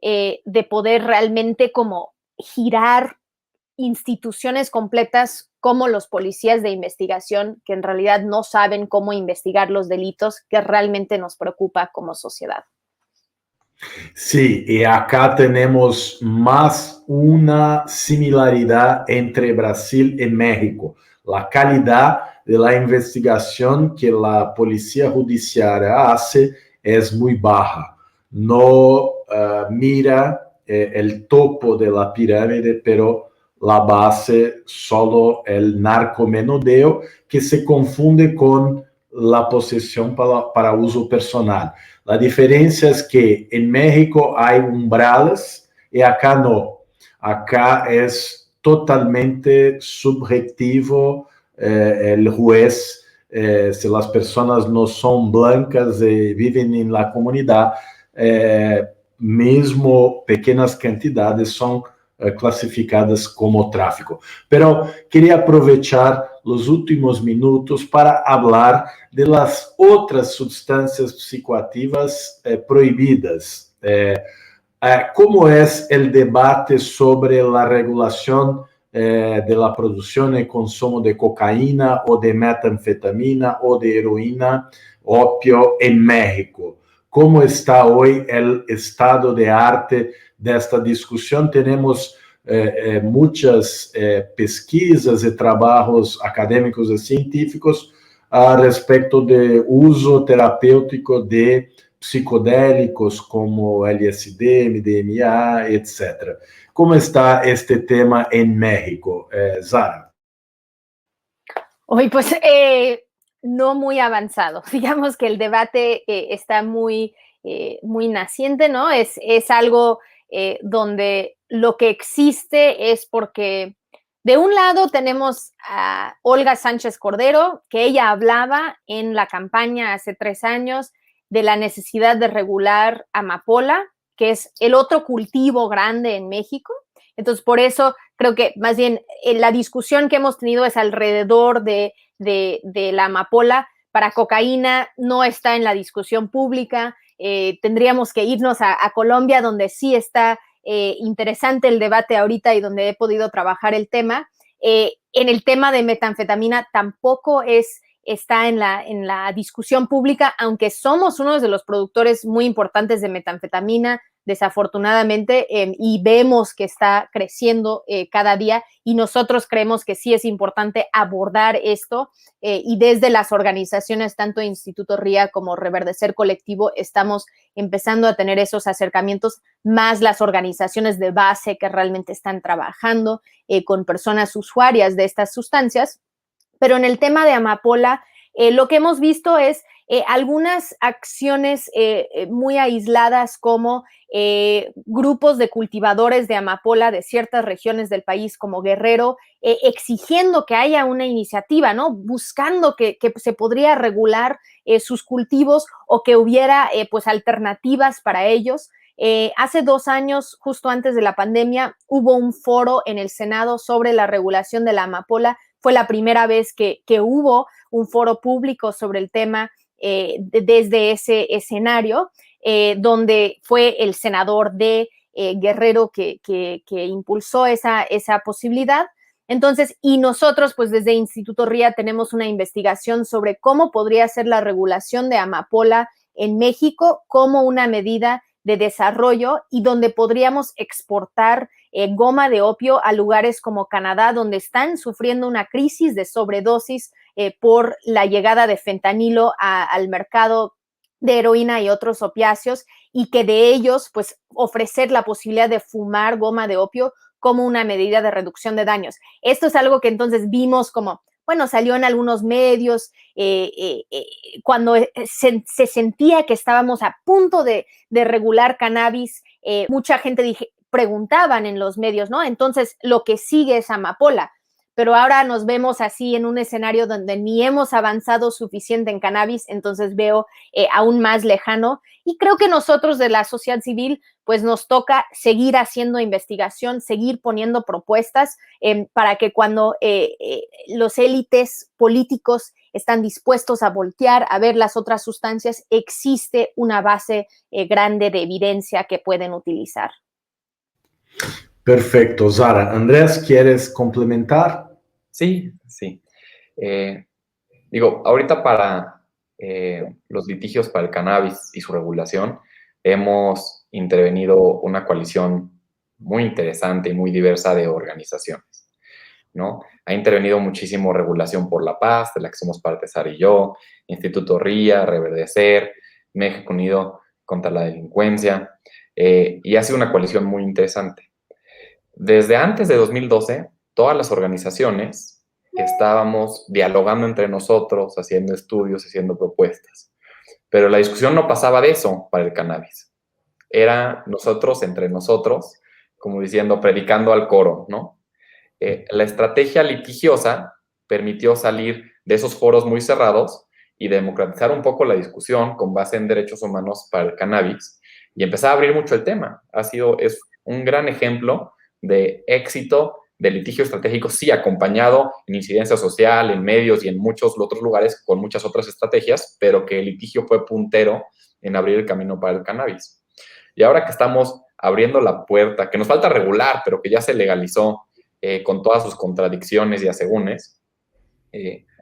de poder realmente como girar instituciones completas como los policías de investigación, que en realidad no saben cómo investigar los delitos que realmente nos preocupa como sociedad. Sí, y acá tenemos más una similaridad entre Brasil y México. La calidad de la investigación que la policía judiciaria hace es muy baja. No mira el topo de la pirámide, pero la base, solo el narcomenudeo, que se confunde con la posesión para uso personal. La diferencia es que en México hay umbrales y acá no. Acá es totalmente subjetivo el juez. Si las personas no son blancas y viven en la comunidad, mesmo pequeñas cantidades son clasificadas como tráfico. Pero quería aprovechar los últimos minutos para hablar de las otras sustancias psicoactivas prohibidas. ¿Cómo es el debate sobre la regulación de la producción y consumo de cocaína o de metanfetamina o de heroína, opio en México? ¿Cómo está hoy el estado de arte de esta discusión? Tenemos muchas pesquisas y trabajos académicos y científicos respecto de uso terapêutico de psicodélicos como LSD, MDMA, etc. ¿Cómo está este tema en México, Zara? Hoy, pues, no muy avanzado. Digamos que el debate está muy naciente, ¿no? Es algo donde lo que existe es porque, de un lado, tenemos a Olga Sánchez Cordero, que ella hablaba en la campaña hace 3 años de la necesidad de regular amapola, que es el otro cultivo grande en México. Entonces, por eso creo que más bien la discusión que hemos tenido es alrededor de la amapola. Para cocaína no está en la discusión pública. Tendríamos que irnos a Colombia, donde sí está interesante el debate ahorita y donde he podido trabajar el tema. En el tema de metanfetamina tampoco está en la discusión pública, aunque somos uno de los productores muy importantes de metanfetamina, desafortunadamente, y vemos que está creciendo cada día, y nosotros creemos que sí es importante abordar esto, y desde las organizaciones, tanto Instituto RIA como Reverdecer Colectivo, estamos empezando a tener esos acercamientos, más las organizaciones de base que realmente están trabajando con personas usuarias de estas sustancias. Pero en el tema de amapola, lo que hemos visto es algunas acciones muy aisladas, como grupos de cultivadores de amapola de ciertas regiones del país como Guerrero, exigiendo que haya una iniciativa, ¿no? Buscando que se podría regular sus cultivos, o que hubiera pues alternativas para ellos. Hace 2 años, justo antes de la pandemia, hubo un foro en el Senado sobre la regulación de la amapola. Fue la primera vez que hubo un foro público sobre el tema desde ese escenario, donde fue el senador de Guerrero que impulsó esa posibilidad. Entonces, y nosotros, pues desde Instituto RIA tenemos una investigación sobre cómo podría ser la regulación de amapola en México como una medida de desarrollo, y donde podríamos exportar goma de opio a lugares como Canadá, donde están sufriendo una crisis de sobredosis por la llegada de fentanilo al mercado de heroína y otros opiáceos, y que de ellos, pues, ofrecer la posibilidad de fumar goma de opio como una medida de reducción de daños. Esto es algo que entonces vimos como, bueno, salió en algunos medios, cuando se sentía que estábamos a punto de regular cannabis, mucha gente preguntaban en los medios, ¿no? Entonces, lo que sigue es amapola. Pero ahora nos vemos así en un escenario donde ni hemos avanzado suficiente en cannabis, entonces veo aún más lejano. Y creo que nosotros de la sociedad civil, pues nos toca seguir haciendo investigación, seguir poniendo propuestas para que cuando los élites políticos están dispuestos a voltear a ver las otras sustancias, existe una base grande de evidencia que pueden utilizar. Perfecto, Zara. Andrés, ¿quieres complementar? Sí. Ahorita para los litigios para el cannabis y su regulación, hemos intervenido una coalición muy interesante y muy diversa de organizaciones, ¿no? Ha intervenido muchísimo Regulación por la Paz, de la que somos parte Sara y yo, Instituto RIA, Reverdecer, México Unido contra la Delincuencia, y ha sido una coalición muy interesante. Desde antes de 2012, todas las organizaciones estábamos dialogando entre nosotros, haciendo estudios, haciendo propuestas. Pero la discusión no pasaba de eso para el cannabis. Era nosotros entre nosotros, como diciendo, predicando al coro, ¿no? La estrategia litigiosa permitió salir de esos foros muy cerrados y democratizar un poco la discusión con base en derechos humanos para el cannabis y empezar a abrir mucho el tema. Es un gran ejemplo de éxito de litigio estratégico, sí, acompañado en incidencia social, en medios y en muchos otros lugares con muchas otras estrategias, pero que el litigio fue puntero en abrir el camino para el cannabis. Y ahora que estamos abriendo la puerta, que nos falta regular, pero que ya se legalizó con todas sus contradicciones y asegúnes,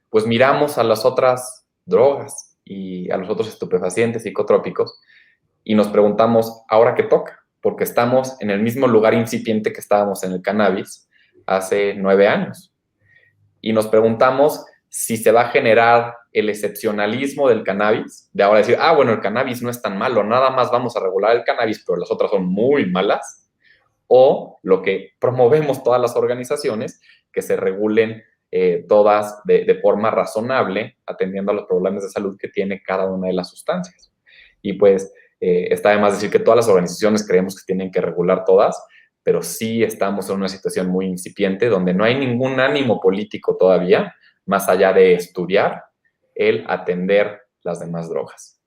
pues miramos a las otras drogas y a los otros estupefacientes psicotrópicos y nos preguntamos, ¿ahora qué toca? Porque estamos en el mismo lugar incipiente que estábamos en el cannabis hace 9 años. Y nos preguntamos si se va a generar el excepcionalismo del cannabis, de ahora decir, bueno, el cannabis no es tan malo, nada más vamos a regular el cannabis, pero las otras son muy malas, o lo que promovemos todas las organizaciones, que se regulen todas de forma razonable, atendiendo a los problemas de salud que tiene cada una de las sustancias. Y pues está de más decir que todas las organizaciones creemos que tienen que regular todas, pero sí estamos en una situación muy incipiente donde no hay ningún ánimo político todavía, más allá de estudiar el atender las demás drogas.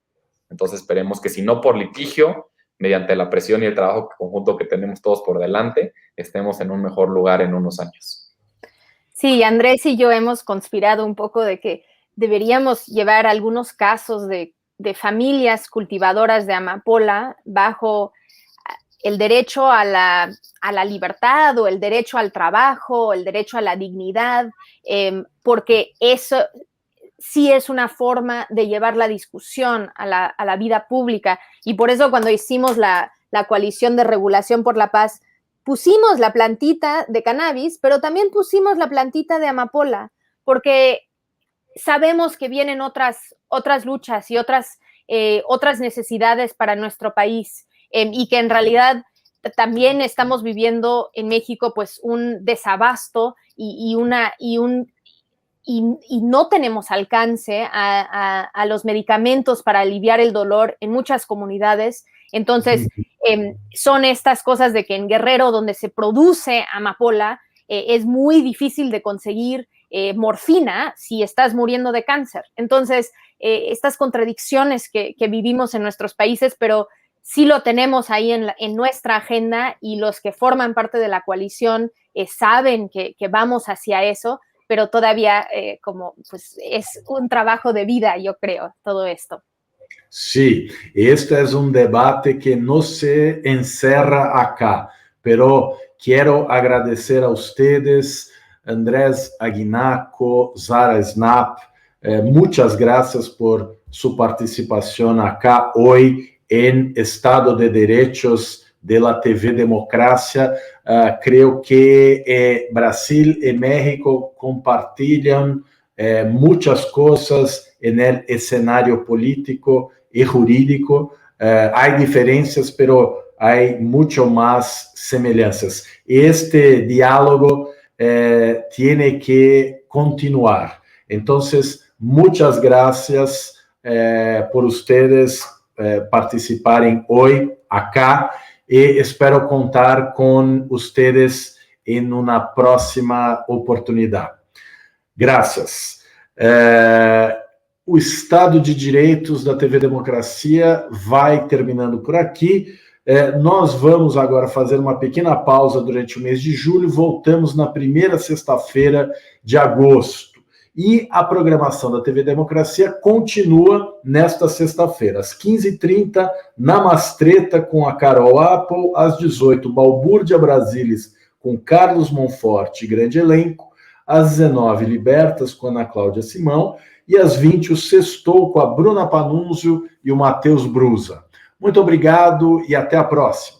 Entonces esperemos que si no por litigio, mediante la presión y el trabajo conjunto que tenemos todos por delante, estemos en un mejor lugar en unos años. Sí, Andrés y yo hemos conspirado un poco de que deberíamos llevar algunos casos de familias cultivadoras de amapola bajo el derecho a la libertad o el derecho al trabajo, el derecho a la dignidad, porque eso sí es una forma de llevar la discusión a la vida pública. Y por eso cuando hicimos la coalición de regulación por la paz, pusimos la plantita de cannabis, pero también pusimos la plantita de amapola, porque sabemos que vienen otras luchas y otras necesidades para nuestro país, y que en realidad también estamos viviendo en México pues un desabasto y no tenemos alcance a los medicamentos para aliviar el dolor en muchas comunidades. Entonces, son estas cosas de que en Guerrero, donde se produce amapola, es muy difícil de conseguir morfina si estás muriendo de cáncer. Entonces, estas contradicciones que vivimos en nuestros países, pero sí lo tenemos ahí en nuestra agenda, y los que forman parte de la coalición saben que vamos hacia eso, pero todavía pues es un trabajo de vida, yo creo, todo esto. Sí, este es un debate que no se encerra acá, pero quiero agradecer a ustedes, Andrés Aguinaco, Zara Snap, muchas gracias por su participación acá hoy en Estado de Derechos de la TV Democracia. Creo que Brasil y México compartilhan muchas cosas en el escenario político y jurídico. Hay diferencias, pero hay mucho más semejanzas. Este diálogo tiene que continuar. Entonces, muchas gracias por ustedes participarem hoy acá y espero contar con ustedes en una próxima oportunidad. Graças. O Estado de Direitos da TV Democracia vai terminando por aqui. Nós vamos agora fazer uma pequena pausa durante o mês de julho. Voltamos na primeira sexta-feira de agosto. E a programação da TV Democracia continua nesta sexta-feira, às 15h30, na Mastreta com a Carol Apple, às 18h, Balbúrdia Brasilis com Carlos Monforte e grande elenco, às 19h, Libertas com Ana Cláudia Simão, e às 20h, o Sextou com a Bruna Panunzio e o Matheus Brusa. Muito obrigado e até a próxima.